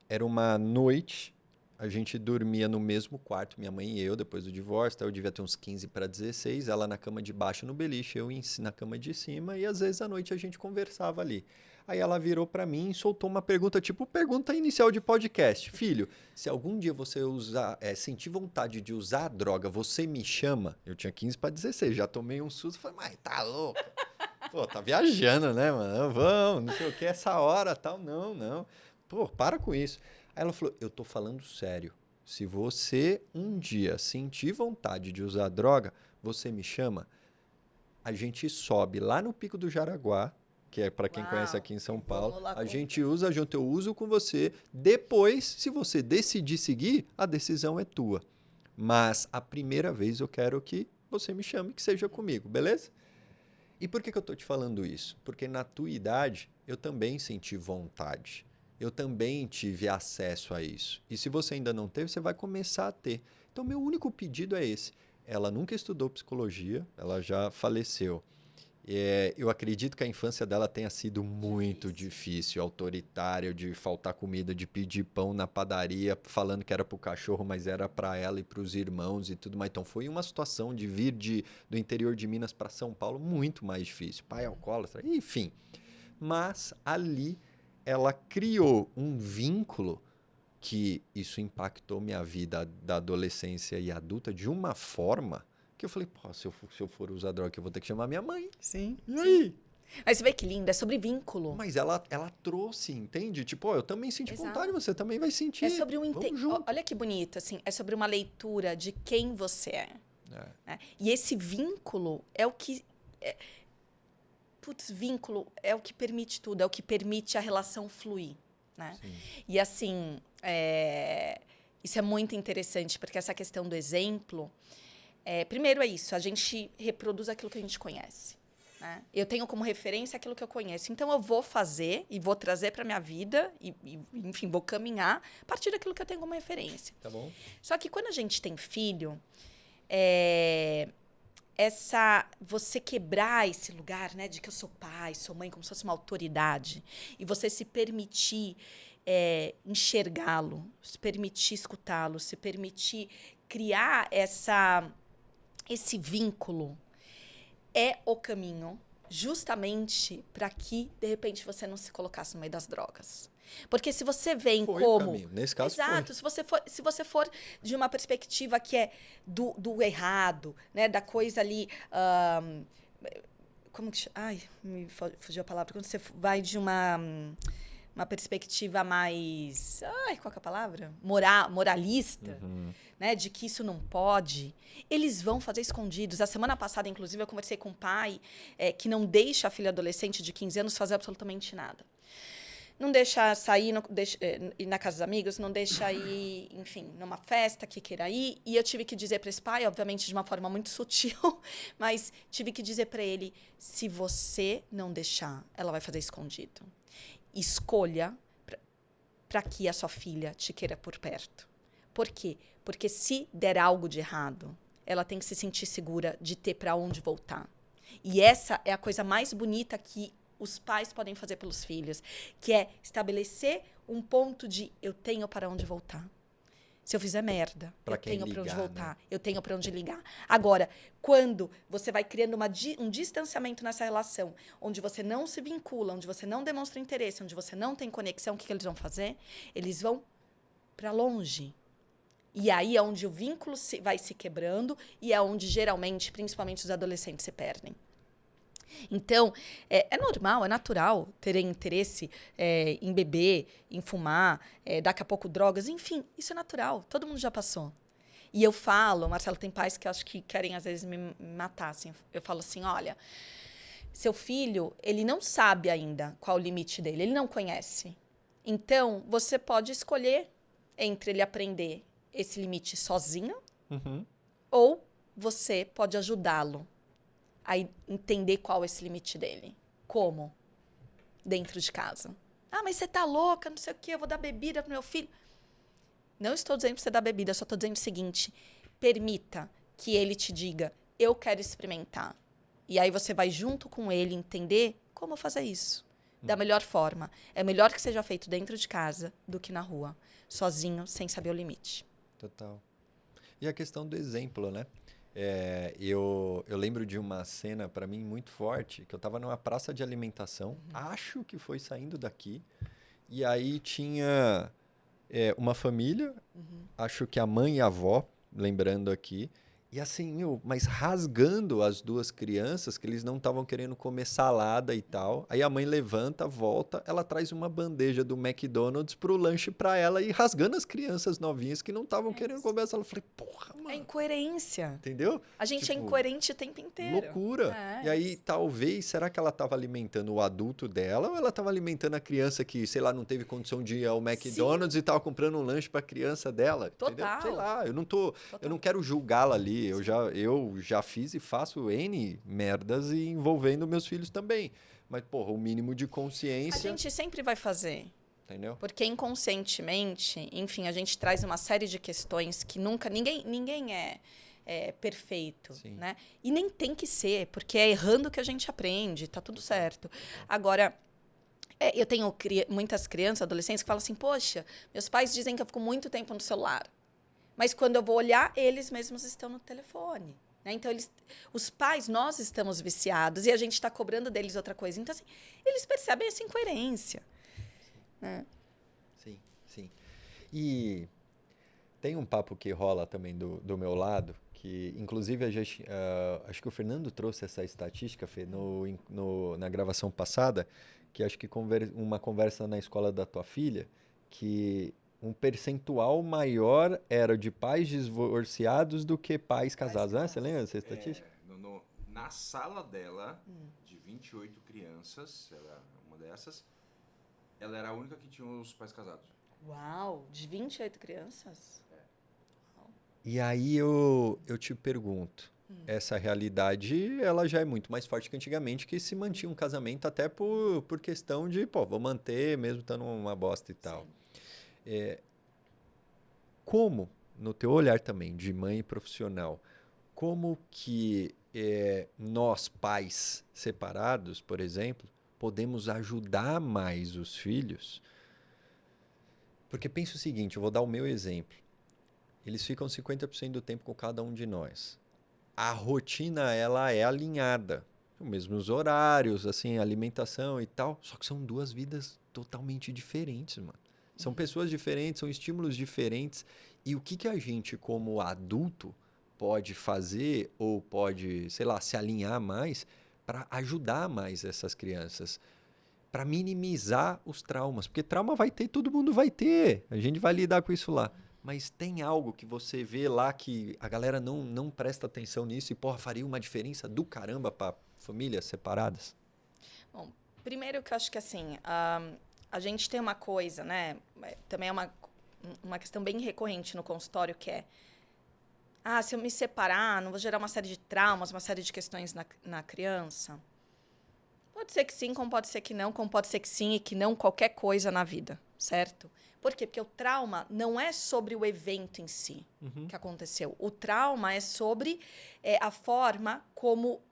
Era uma noite, a gente dormia no mesmo quarto, minha mãe e eu, depois do divórcio, tá? Eu devia ter uns 15 para 16, ela na cama de baixo no beliche, eu na cama de cima, e às vezes à noite a gente conversava ali. Aí ela virou para mim e soltou uma pergunta, tipo pergunta inicial de podcast. Filho, se algum dia você sentir vontade de usar a droga, você me chama? Eu tinha 15 para 16, já tomei um susto, falei, mas tá louco? Pô, tá viajando, né, mano? Vamos, não sei o que, essa hora, tal, não. Pô, para com isso. Aí ela falou, eu tô falando sério. Se você um dia sentir vontade de usar droga, você me chama. A gente sobe lá no Pico do Jaraguá, que é para quem conhece aqui em São Paulo. A gente usa junto, eu uso com você. Depois, se você decidir seguir, a decisão é tua. Mas a primeira vez eu quero que você me chame, que seja comigo, beleza? E por que eu tô te falando isso? Porque na tua idade, eu também senti vontade. Eu também tive acesso a isso. E se você ainda não teve, você vai começar a ter. Então, meu único pedido é esse. Ela nunca estudou psicologia, ela já faleceu. Eu acredito que a infância dela tenha sido muito difícil, autoritária, de faltar comida, de pedir pão na padaria, falando que era pro cachorro, mas era para ela e para os irmãos e tudo mais. Então foi uma situação de vir do interior de Minas para São Paulo muito mais difícil. Pai alcoólatra, enfim. Mas ali ela criou um vínculo que isso impactou minha vida da adolescência e adulta de uma forma que eu falei, pô, se eu for usar droga, eu vou ter que chamar minha mãe. Sim. E aí? Mas você vê que lindo, é sobre vínculo. Mas ela trouxe, entende? Tipo, ó, eu também senti Exato. vontade, você também vai sentir. É sobre Vamos junto. Olha que bonito, assim, é sobre uma leitura de quem você é. Né? E esse vínculo é o que... vínculo é o que permite tudo, é o que permite a relação fluir. Né? E assim, isso é muito interessante, porque essa questão do exemplo... primeiro é isso, a gente reproduz aquilo que a gente conhece. Né? Eu tenho como referência aquilo que eu conheço. Então, eu vou fazer e vou trazer para a minha vida, enfim, vou caminhar a partir daquilo que eu tenho como referência. Tá bom. Só que quando a gente tem filho, você quebrar esse lugar, né, de que eu sou pai, sou mãe, como se fosse uma autoridade, e você se permitir enxergá-lo, se permitir escutá-lo, se permitir criar esse vínculo, é o caminho justamente para que, de repente, você não se colocasse no meio das drogas. Porque se você vem foi como... o caminho. Nesse caso, exato, foi. se você for de uma perspectiva que é do errado, né, da coisa ali... como que chama? Ai, me fugiu a palavra. Quando você vai de uma perspectiva mais... Ai, qual que é a palavra? Moralista, né? De que isso não pode. Eles vão fazer escondidos. A semana passada, inclusive, eu conversei com um pai que não deixa a filha adolescente de 15 anos fazer absolutamente nada. Não deixa sair, não deixa, ir na casa dos amigos, não deixa ir, enfim, numa festa que queira ir. E eu tive que dizer para esse pai, obviamente de uma forma muito sutil, mas tive que dizer para ele, se você não deixar, ela vai fazer escondido. Escolha para que a sua filha te queira por perto. Por quê? Porque se der algo de errado, ela tem que se sentir segura de ter para onde voltar. E essa é a coisa mais bonita que os pais podem fazer pelos filhos, que é estabelecer um ponto de eu tenho para onde voltar. Se eu fizer merda, eu tenho para onde voltar, né? Eu tenho para onde ligar. Agora, quando você vai criando um distanciamento nessa relação, onde você não se vincula, onde você não demonstra interesse, onde você não tem conexão, o que eles vão fazer? Eles vão para longe. E aí é onde o vínculo vai se quebrando e é onde, geralmente, principalmente os adolescentes se perdem. Então, é normal, é natural terem interesse em beber, em fumar, daqui a pouco drogas, enfim, isso é natural, todo mundo já passou. E eu falo, Marcelo, tem pais que eu acho que querem às vezes me matar, assim, eu falo assim, olha, seu filho, ele não sabe ainda qual o limite dele, ele não conhece. Então, você pode escolher entre ele aprender esse limite sozinho, ou você pode ajudá-lo a entender qual é esse limite dele. Como? Dentro de casa. Ah, mas você tá louca, não sei o quê, eu vou dar bebida pro meu filho. Não estou dizendo para você dar bebida, só estou dizendo o seguinte, permita que ele te diga, eu quero experimentar. E aí você vai junto com ele entender como fazer isso. da melhor forma. É melhor que seja feito dentro de casa do que na rua, sozinho, sem saber o limite. Total. E a questão do exemplo, né? Eu lembro de uma cena, para mim, muito forte, que eu estava numa praça de alimentação, acho que foi saindo daqui, e aí tinha uma família, acho que a mãe e a avó, lembrando aqui, e assim, mas rasgando as duas crianças, que eles não estavam querendo comer salada e tal. Aí a mãe levanta, volta, ela traz uma bandeja do McDonald's pro lanche pra ela e rasgando as crianças novinhas que não estavam querendo comer essa. Eu falei, porra, mano. É incoerência. Entendeu? A gente é incoerente o tempo inteiro. Loucura. E aí, talvez, será que ela estava alimentando o adulto dela ou ela estava alimentando a criança que, sei lá, não teve condição de ir ao McDonald's e estava comprando um lanche para a criança dela? Total. Entendeu? Sei lá, eu não quero julgá-la ali. Eu já fiz e faço N merdas e envolvendo meus filhos também. Mas, porra, o mínimo de consciência... A gente sempre vai fazer. Entendeu? Porque inconscientemente, enfim, a gente traz uma série de questões que nunca... Ninguém é perfeito, né? E nem tem que ser, porque é errando que a gente aprende, tá tudo certo. Agora, eu tenho muitas crianças, adolescentes, que falam assim, poxa, meus pais dizem que eu fico muito tempo no celular. Mas quando eu vou olhar, eles mesmos estão no telefone. Né? Então, os pais, nós estamos viciados e a gente está cobrando deles outra coisa. Então, assim, eles percebem essa incoerência. Né? Sim, sim. E tem um papo que rola também do meu lado, que inclusive acho que o Fernando trouxe essa estatística, Fê, na gravação passada, que acho que uma conversa na escola da tua filha, que um percentual maior era de pais divorciados do que pais casados. Né? Você lembra dessa estatística? Na sala dela, de 28 crianças, ela é uma dessas, ela era a única que tinha os pais casados. Uau! De 28 crianças? E aí eu te pergunto, essa realidade ela já é muito mais forte que antigamente, que se mantinha um casamento até por questão de, vou manter mesmo estando uma bosta e tal. Como, no teu olhar também, de mãe profissional, como que nós, pais separados, por exemplo, podemos ajudar mais os filhos? Porque pensa o seguinte, eu vou dar o meu exemplo. Eles ficam 50% do tempo com cada um de nós. A rotina, ela é alinhada. Os mesmos horários, assim, alimentação e tal. Só que são duas vidas totalmente diferentes, mano. São pessoas diferentes, são estímulos diferentes. E o que a gente, como adulto, pode fazer ou pode, sei lá, se alinhar mais para ajudar mais essas crianças? Para minimizar os traumas. Porque trauma vai ter, todo mundo vai ter. A gente vai lidar com isso lá. Mas tem algo que você vê lá que a galera não presta atenção nisso e, faria uma diferença do caramba para famílias separadas? Bom, primeiro que eu acho que, assim, a gente tem uma coisa, né? Também é uma questão bem recorrente no consultório, que é se eu me separar, não vou gerar uma série de traumas, uma série de questões na criança? Pode ser que sim, como pode ser que não, como pode ser que sim e que não qualquer coisa na vida, certo? Por quê? Porque o trauma não é sobre o evento em si que aconteceu. O trauma é sobre a forma como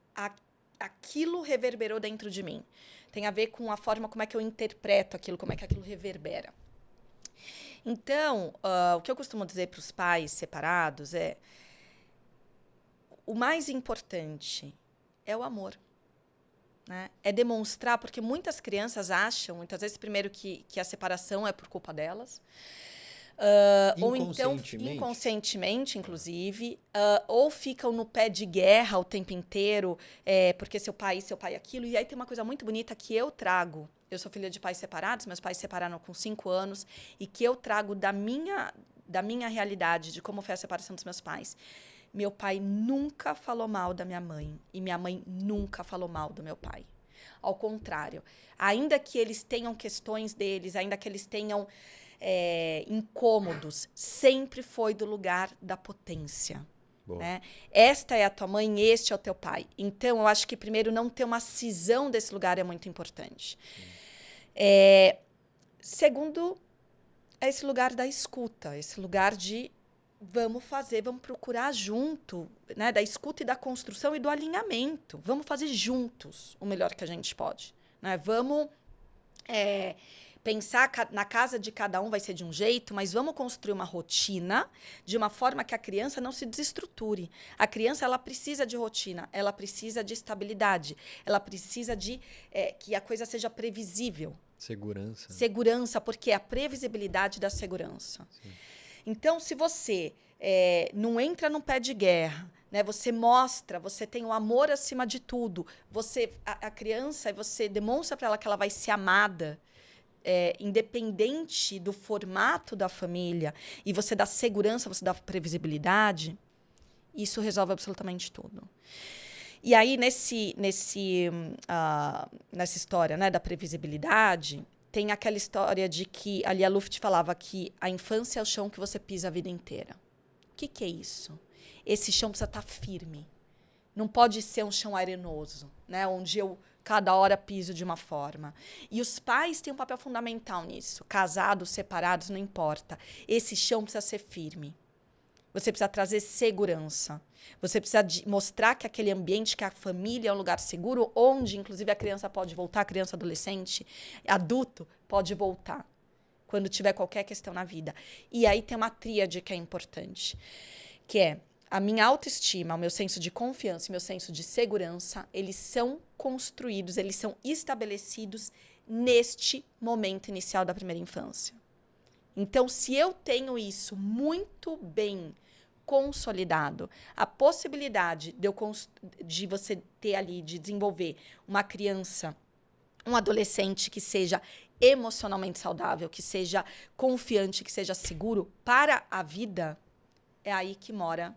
aquilo reverberou dentro de mim. Tem a ver com a forma como é que eu interpreto aquilo, como é que aquilo reverbera. Então, o que eu costumo dizer para os pais separados é: o mais importante é o amor. Né? É demonstrar, porque muitas crianças acham, muitas vezes, primeiro, que a separação é por culpa delas. Ou então, inconscientemente, inclusive, ou ficam no pé de guerra o tempo inteiro, porque seu pai aquilo. E aí tem uma coisa muito bonita que eu trago. Eu sou filha de pais separados, meus pais se separaram com 5 anos, e que eu trago da minha realidade, de como foi a separação dos meus pais. Meu pai nunca falou mal da minha mãe e minha mãe nunca falou mal do meu pai. Ao contrário, ainda que eles tenham questões deles, ainda que eles tenham incômodos, sempre foi do lugar da potência. Né? Esta é a tua mãe, este é o teu pai. Então, eu acho que primeiro não ter uma cisão desse lugar é muito importante. Segundo, é esse lugar da escuta, esse lugar de vamos procurar junto, né? Da escuta e da construção e do alinhamento. Vamos fazer juntos o melhor que a gente pode. Né? Vamos pensar na casa de cada um vai ser de um jeito, mas vamos construir uma rotina de uma forma que a criança não se desestruture. A criança, ela precisa de rotina, ela precisa de estabilidade, ela precisa de que a coisa seja previsível. Segurança. Segurança, porque é a previsibilidade da segurança. Sim. Então, se você não entra num pé de guerra, né, você mostra, você tem o amor acima de tudo, a criança, você demonstra para ela que ela vai ser amada, independente do formato da família, e você dá segurança, você dá previsibilidade, isso resolve absolutamente tudo. E aí, nessa história, né, da previsibilidade, tem aquela história de que a Lia Luft falava que a infância é o chão que você pisa a vida inteira. O que é isso? Esse chão precisa estar firme. Não pode ser um chão arenoso, né, onde eu cada hora piso de uma forma. E os pais têm um papel fundamental nisso. Casados, separados, não importa. Esse chão precisa ser firme. Você precisa trazer segurança. Você precisa mostrar que aquele ambiente, que a família é um lugar seguro, onde, inclusive, a criança pode voltar, a criança, adolescente, adulto, pode voltar, quando tiver qualquer questão na vida. E aí tem uma tríade que é importante, que é a minha autoestima, o meu senso de confiança e o meu senso de segurança, eles são construídos, eles são estabelecidos neste momento inicial da primeira infância. Então, se eu tenho isso muito bem consolidado, a possibilidade de você ter ali, de desenvolver uma criança, um adolescente que seja emocionalmente saudável, que seja confiante, que seja seguro para a vida, é aí que mora,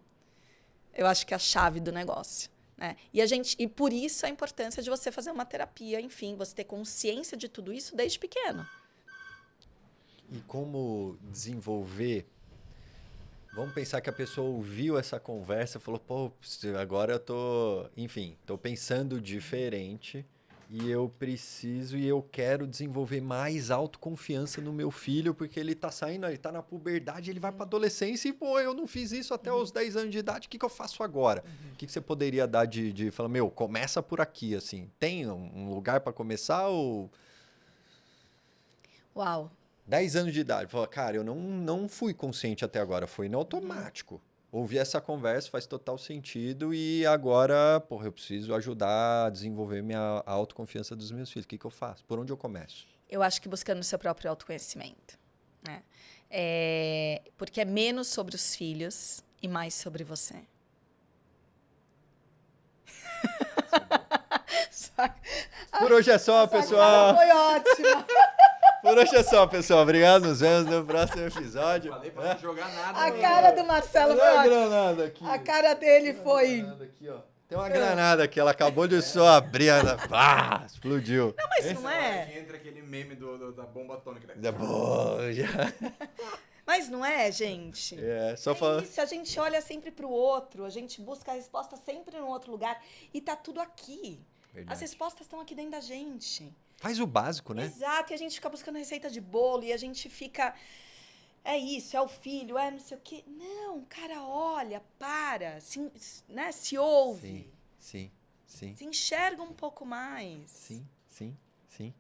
eu acho que a chave do negócio. Né? E por isso a importância de você fazer uma terapia, enfim, você ter consciência de tudo isso desde pequeno. E como desenvolver... Vamos pensar que a pessoa ouviu essa conversa e falou, pô, agora eu tô pensando diferente e eu quero desenvolver mais autoconfiança no meu filho, porque ele tá saindo, ele tá na puberdade, ele vai pra adolescência e, pô, eu não fiz isso até os 10 anos de idade, o que eu faço agora? O que você poderia dar de falar, começa por aqui, assim, tem um lugar para começar ou... Uau! 10 anos de idade, fala, cara, eu não fui consciente até agora, foi no automático. Ouvi essa conversa, faz total sentido e agora, porra, eu preciso ajudar a desenvolver minha autoconfiança dos meus filhos. O que eu faço? Por onde eu começo? Eu acho que buscando o seu próprio autoconhecimento. Né? Porque é menos sobre os filhos e mais sobre você. Por hoje é só, pessoal. Foi ótima. Por hoje é só, pessoal. Obrigado, nos vemos no próximo episódio. Falei pra não jogar nada. A cara do Marcelo foi ótima. Granada aqui. A cara dele foi... Aqui, ó. Tem uma granada aqui, ela acabou de só abrir, ela explodiu. Não, mas não é. Entra aquele meme da bomba atômica. Da boja. Mas não é, gente? Só falar. Isso, a gente olha sempre pro outro, a gente busca a resposta sempre no outro lugar e tá tudo aqui. Verdade. As respostas estão aqui dentro da gente. Faz o básico, né? Exato, e a gente fica buscando receita de bolo e a gente fica... É isso, é o filho, é não sei o quê. Não, cara, olha, para, se ouve. Sim. Se enxerga um pouco mais. Sim.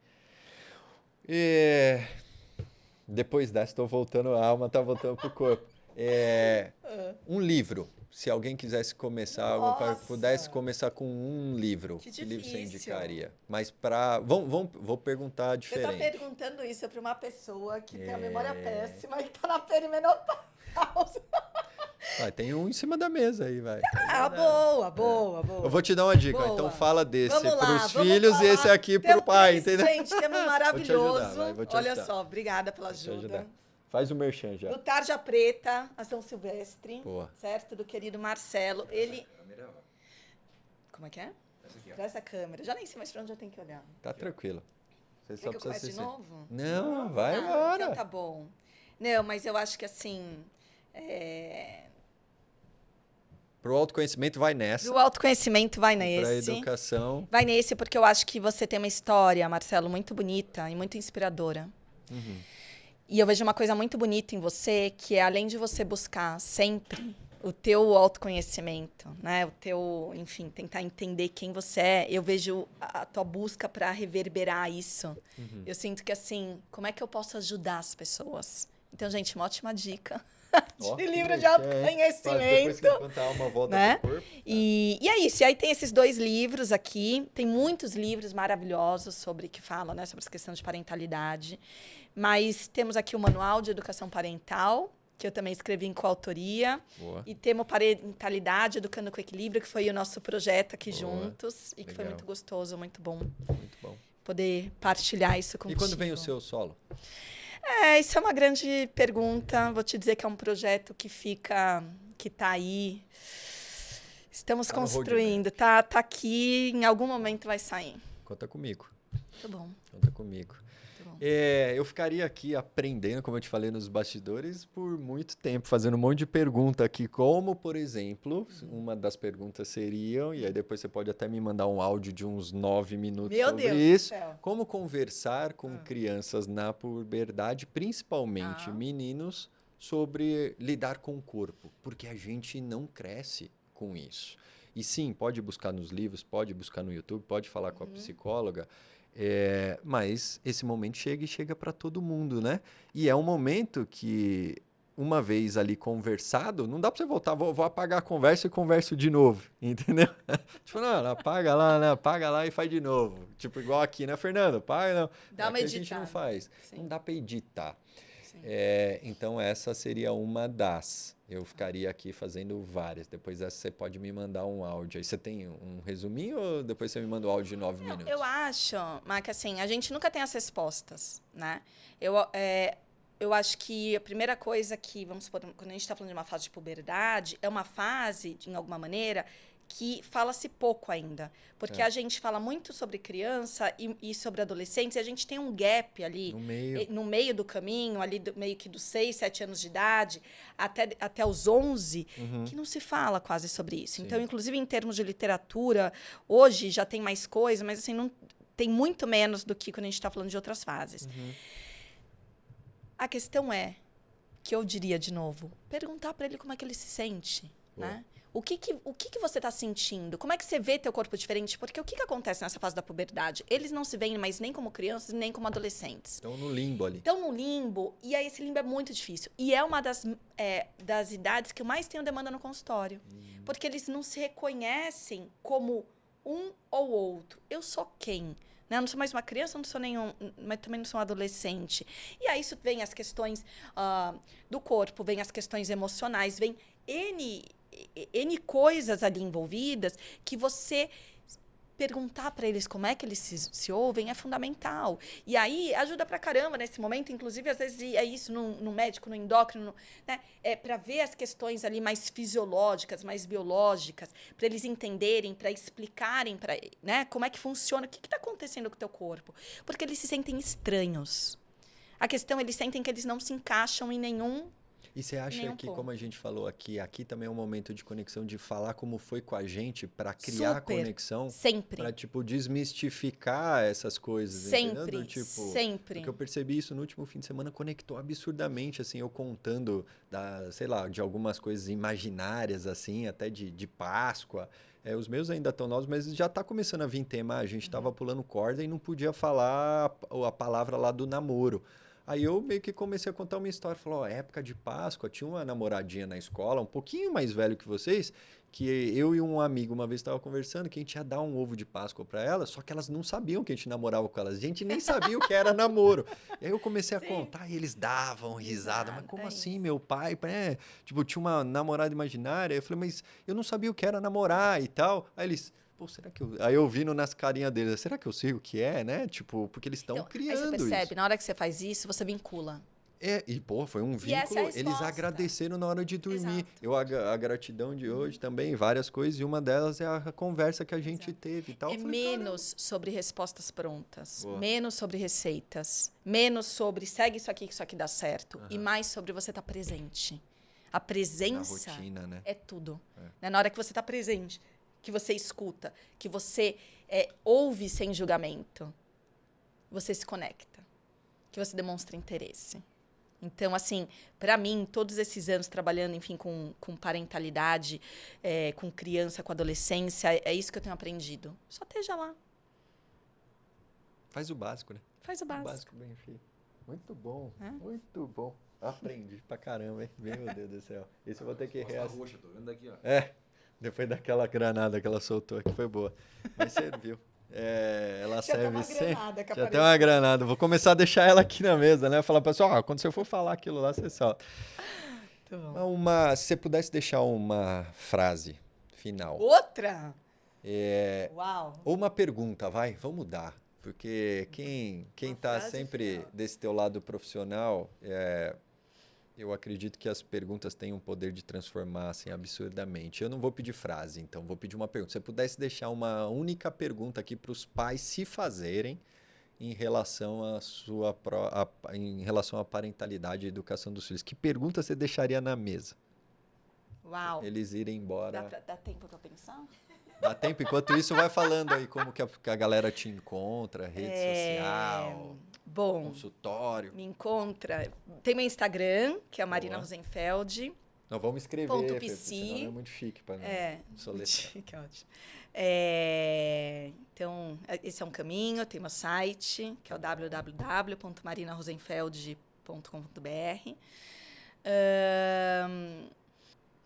Depois dessa, estou voltando, a alma está voltando pro corpo. Um livro. Se alguém quisesse começar, pudesse começar com um livro, que livro você indicaria? Mas vou perguntar diferente. Você está perguntando isso para uma pessoa que tem a memória péssima e está na perimenopausa. Tem um em cima da mesa aí, vai. Boa. Eu vou te dar uma dica, boa. então fala desse para os vamos filhos falar. e esse aqui para o pai, entendeu? Gente, temos um maravilhoso. Vou te Olha ajudar. só, obrigada pela ajuda. Faz o merchan já. Do Tarja Preta, a São Silvestre, Boa. certo? Do querido Marcelo. Ele... Como é que é? Essa aqui, ó. Pra essa câmera. Já nem sei mais pra onde eu tenho que olhar. Tá tranquilo. Você Quer que eu comece de novo? Não, vai embora. Então tá bom. Não, mas eu acho que assim... Pro autoconhecimento vai nessa. Do autoconhecimento vai Pra nesse. educação. Vai nesse porque eu acho que você tem uma história, Marcelo, muito bonita e muito inspiradora. E eu vejo uma coisa muito bonita em você, que é além de você buscar sempre o teu autoconhecimento, né? O teu, enfim, tentar entender quem você é. Eu vejo a tua busca para reverberar isso. Eu sinto que, assim, como é que eu posso ajudar as pessoas? Então, gente, uma ótima dica de livro de autoconhecimento. Depois que enquanto a alma volta né? pro corpo. E é isso. E aí tem esses 2 livros aqui. Tem muitos livros maravilhosos sobre que falam, né, sobre essa questão de parentalidade. Mas temos aqui o Manual de Educação Parental, que eu também escrevi em coautoria. Boa. E temos Parentalidade, Educando com Equilíbrio, que foi o nosso projeto aqui Boa. juntos. E que foi Legal. muito gostoso, muito bom Muito bom. poder partilhar isso E contigo. quando vem o seu solo? Isso é uma grande pergunta. Vou te dizer que é um projeto que tá aí. Estamos Tá no construindo. Tá aqui, em algum momento vai sair. Conta comigo. Muito bom. Conta comigo. Muito bom. Eu ficaria aqui aprendendo, como eu te falei nos bastidores, por muito tempo, fazendo um monte de pergunta aqui, como, por exemplo, uma das perguntas seriam, e aí depois você pode até me mandar um áudio de uns 9 minutos Meu sobre Deus do isso. céu. Como conversar com crianças na puberdade, principalmente meninos, sobre lidar com o corpo, porque a gente não cresce com isso. E sim, pode buscar nos livros, pode buscar no YouTube, pode falar com a psicóloga, mas esse momento chega para todo mundo, né? E é um momento que, uma vez ali conversado, não dá para você voltar, vou apagar a conversa e converso de novo, entendeu? Tipo, não, apaga lá, né? Apaga lá e faz de novo. Tipo, igual aqui, né, Fernando? Apaga, não. Dá uma Aqui a gente não editada. faz. Sim. Não dá para editar. Sim. Então, essa seria uma das. Eu ficaria aqui fazendo várias. Depois essa você pode me mandar um áudio. Aí você tem um resuminho ou depois você me manda o áudio de 9 minutos? Eu acho, Mac, assim, a gente nunca tem as respostas, né? Eu acho que a primeira coisa que, vamos supor, quando a gente está falando de uma fase de puberdade, é uma fase, de alguma maneira, que fala-se pouco ainda. Porque a gente fala muito sobre criança e sobre adolescentes, e a gente tem um gap ali No meio. meio do caminho, ali meio que dos 6, 7 anos de idade, até os 11, que não se fala quase sobre isso. Sim. Então, inclusive, em termos de literatura, hoje já tem mais coisa, mas assim, não, tem muito menos do que quando a gente está falando de outras fases. A questão é, que eu diria de novo, perguntar para ele como é que ele se sente, né? O que você está sentindo? Como é que você vê teu corpo diferente? Porque o que acontece nessa fase da puberdade? Eles não se veem mais nem como crianças, nem como adolescentes. Estão no limbo ali. Estão no limbo, e aí esse limbo é muito difícil. E é uma das idades que eu mais tenho demanda no consultório. Porque eles não se reconhecem como um ou outro. Eu sou quem? Né? Eu não sou mais uma criança, eu não sou nenhum, mas também não sou um adolescente. E aí isso vem as questões do corpo, vem as questões emocionais, vem N coisas ali envolvidas que você perguntar para eles como é que eles se ouvem é fundamental. E aí ajuda pra caramba nesse momento, inclusive às vezes é isso no médico, no endócrino, né? Para ver as questões ali mais fisiológicas, mais biológicas, para eles entenderem, para explicarem, né, como é que funciona, o que está acontecendo com o teu corpo. Porque eles se sentem estranhos. A questão, eles sentem que eles não se encaixam em nenhum. E você acha que, como a gente falou aqui também é um momento de conexão, de falar como foi com a gente para criar conexão? Sempre. Para, tipo, desmistificar essas coisas, sempre, entendeu? Tipo, sempre. Porque eu percebi isso no último fim de semana, conectou absurdamente, assim, eu contando, sei lá, de algumas coisas imaginárias, assim, até de Páscoa. Os meus ainda estão novos, mas já está começando a vir tema. A gente estava pulando corda e não podia falar a palavra lá do namoro. Aí eu meio que comecei a contar uma história. Falou, época de Páscoa, tinha uma namoradinha na escola, um pouquinho mais velho que vocês, que eu e um amigo uma vez estava conversando que a gente ia dar um ovo de Páscoa para elas, só que elas não sabiam que a gente namorava com elas. A gente nem sabia o que era namoro. E aí eu comecei a contar e eles davam risada. Mas como assim, meu pai? Tipo, tinha uma namorada imaginária. Eu falei, mas eu não sabia o que era namorar e tal. Aí eles... Pô, será que eu... Aí eu vi nas carinhas deles, será que eu sei o que é, né? Tipo, porque eles estão criando isso. Aí você percebe, na hora que você faz isso, você vincula. Pô, foi um vínculo, essa é a resposta. Eles agradeceram na hora de dormir. Exato. A gratidão de hoje também, várias coisas, e uma delas é a conversa que a gente teve e tal. É menos sobre respostas prontas, Boa. menos sobre receitas, menos sobre segue isso aqui que isso aqui dá certo, e mais sobre você estar presente. A presença na rotina, né? é tudo. Né? Na hora que você está presente, que você escuta, que você ouve sem julgamento, você se conecta, que você demonstra interesse. Então, assim, para mim, todos esses anos trabalhando, enfim, com parentalidade, com criança, com adolescência, é isso que eu tenho aprendido. Só esteja lá. Faz o básico, né? Faz o O básico. básico bem feito. Muito bom, É? muito bom. Aprendi pra caramba, hein? Meu Deus do céu. Esse eu vou ter que Costa reassistir. roxa, tô vendo daqui, ó. Depois daquela granada que ela soltou aqui, foi boa. Mas serviu. Ela Já tem serve uma sempre. granada que Já apareceu. tem uma granada. Vou começar a deixar ela aqui na mesa, né? Falar, pessoal, quando você for falar aquilo lá, você solta. Muito bom. Se você pudesse deixar uma frase final. Outra? É, Uau. ou uma pergunta, vai, vamos mudar. Porque quem Uma tá frase sempre final. desse teu lado profissional, eu acredito que as perguntas têm um poder de transformar assim, absurdamente. Eu não vou pedir frase, então vou pedir uma pergunta. Se você pudesse deixar uma única pergunta aqui para os pais se fazerem em relação em relação à parentalidade e educação dos filhos, que pergunta você deixaria na mesa? Uau. Eles irem embora. Dá tempo pra pensar? Dá tempo? Enquanto isso, vai falando aí como que a galera te encontra, rede social, Bom, consultório. me encontra. Tem meu Instagram, que é a Marina Boa. Rosenfeld. Não, vamos escrever, Ponto Fê, PC. porque senão é muito chique para soletrar. Que ótimo. Então, esse é um caminho. Tem meu site, que é o www.marinarosenfeld.com.br.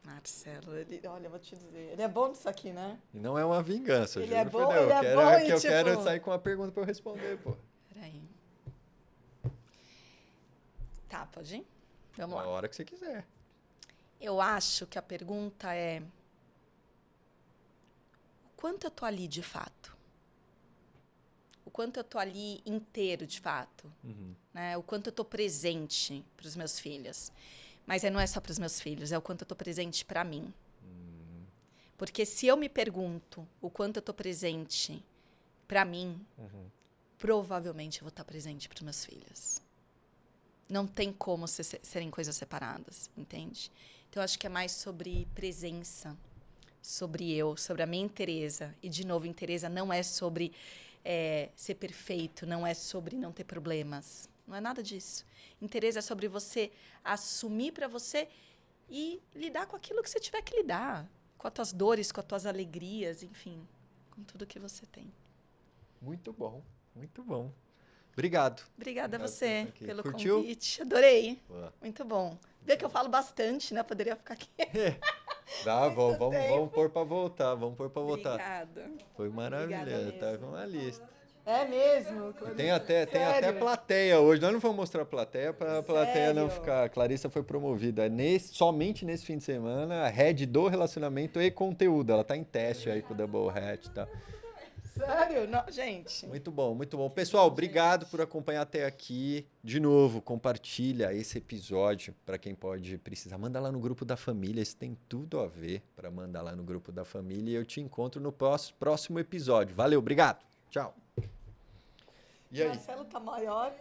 Marcelo, olha, eu vou te dizer, ele é bom nisso aqui, né? E não é uma vingança, Ele juro é por bom, Deus. ele é bom e, eu quero tipo- sair com uma pergunta para eu responder, pô. Peraí. Tá, pode ir? Vamos Na lá. hora que você quiser. Eu acho que a pergunta é: o quanto eu tô ali de fato? O quanto eu tô ali inteiro de fato? Né? O quanto eu tô presente para os meus filhos? Mas não é só para os meus filhos, é o quanto eu tô presente para mim. Porque se eu me pergunto o quanto eu tô presente para mim, provavelmente eu vou estar presente para os meus filhos. Não tem como serem coisas separadas, entende? Então, eu acho que é mais sobre presença, sobre eu, sobre a minha inteireza. E, de novo, inteireza não é sobre ser perfeito, não é sobre não ter problemas. Não é nada disso. Inteireza é sobre você assumir para você e lidar com aquilo que você tiver que lidar. Com as tuas dores, com as tuas alegrias, enfim. Com tudo que você tem. Muito bom, muito bom. Obrigado. Obrigada a Obrigado por você estar aqui. pelo Curtiu? convite. Adorei. Boa. Muito bom. Vê que eu falo bastante, né? Poderia ficar aqui. Vamos pôr para voltar, vamos pôr para voltar. Obrigada. Foi maravilhoso, Obrigada tá mesmo. uma lista. É mesmo? E tem até plateia hoje. Nós não vamos mostrar a plateia para a plateia não Sério? ficar. A Clarissa foi promovida somente nesse fim de semana, a head do relacionamento e conteúdo. Ela tá em teste aí com o Double Hat, tá? Sério? Não, gente. Muito bom, muito bom. Pessoal, obrigado por acompanhar até aqui. De novo, compartilha esse episódio para quem pode precisar. Manda lá no grupo da família, isso tem tudo a ver para mandar lá no grupo da família. E eu te encontro no próximo episódio. Valeu, obrigado. Tchau. E aí? Marcelo tá maior.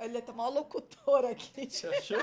Ele tá maior locutor aqui. Você achou?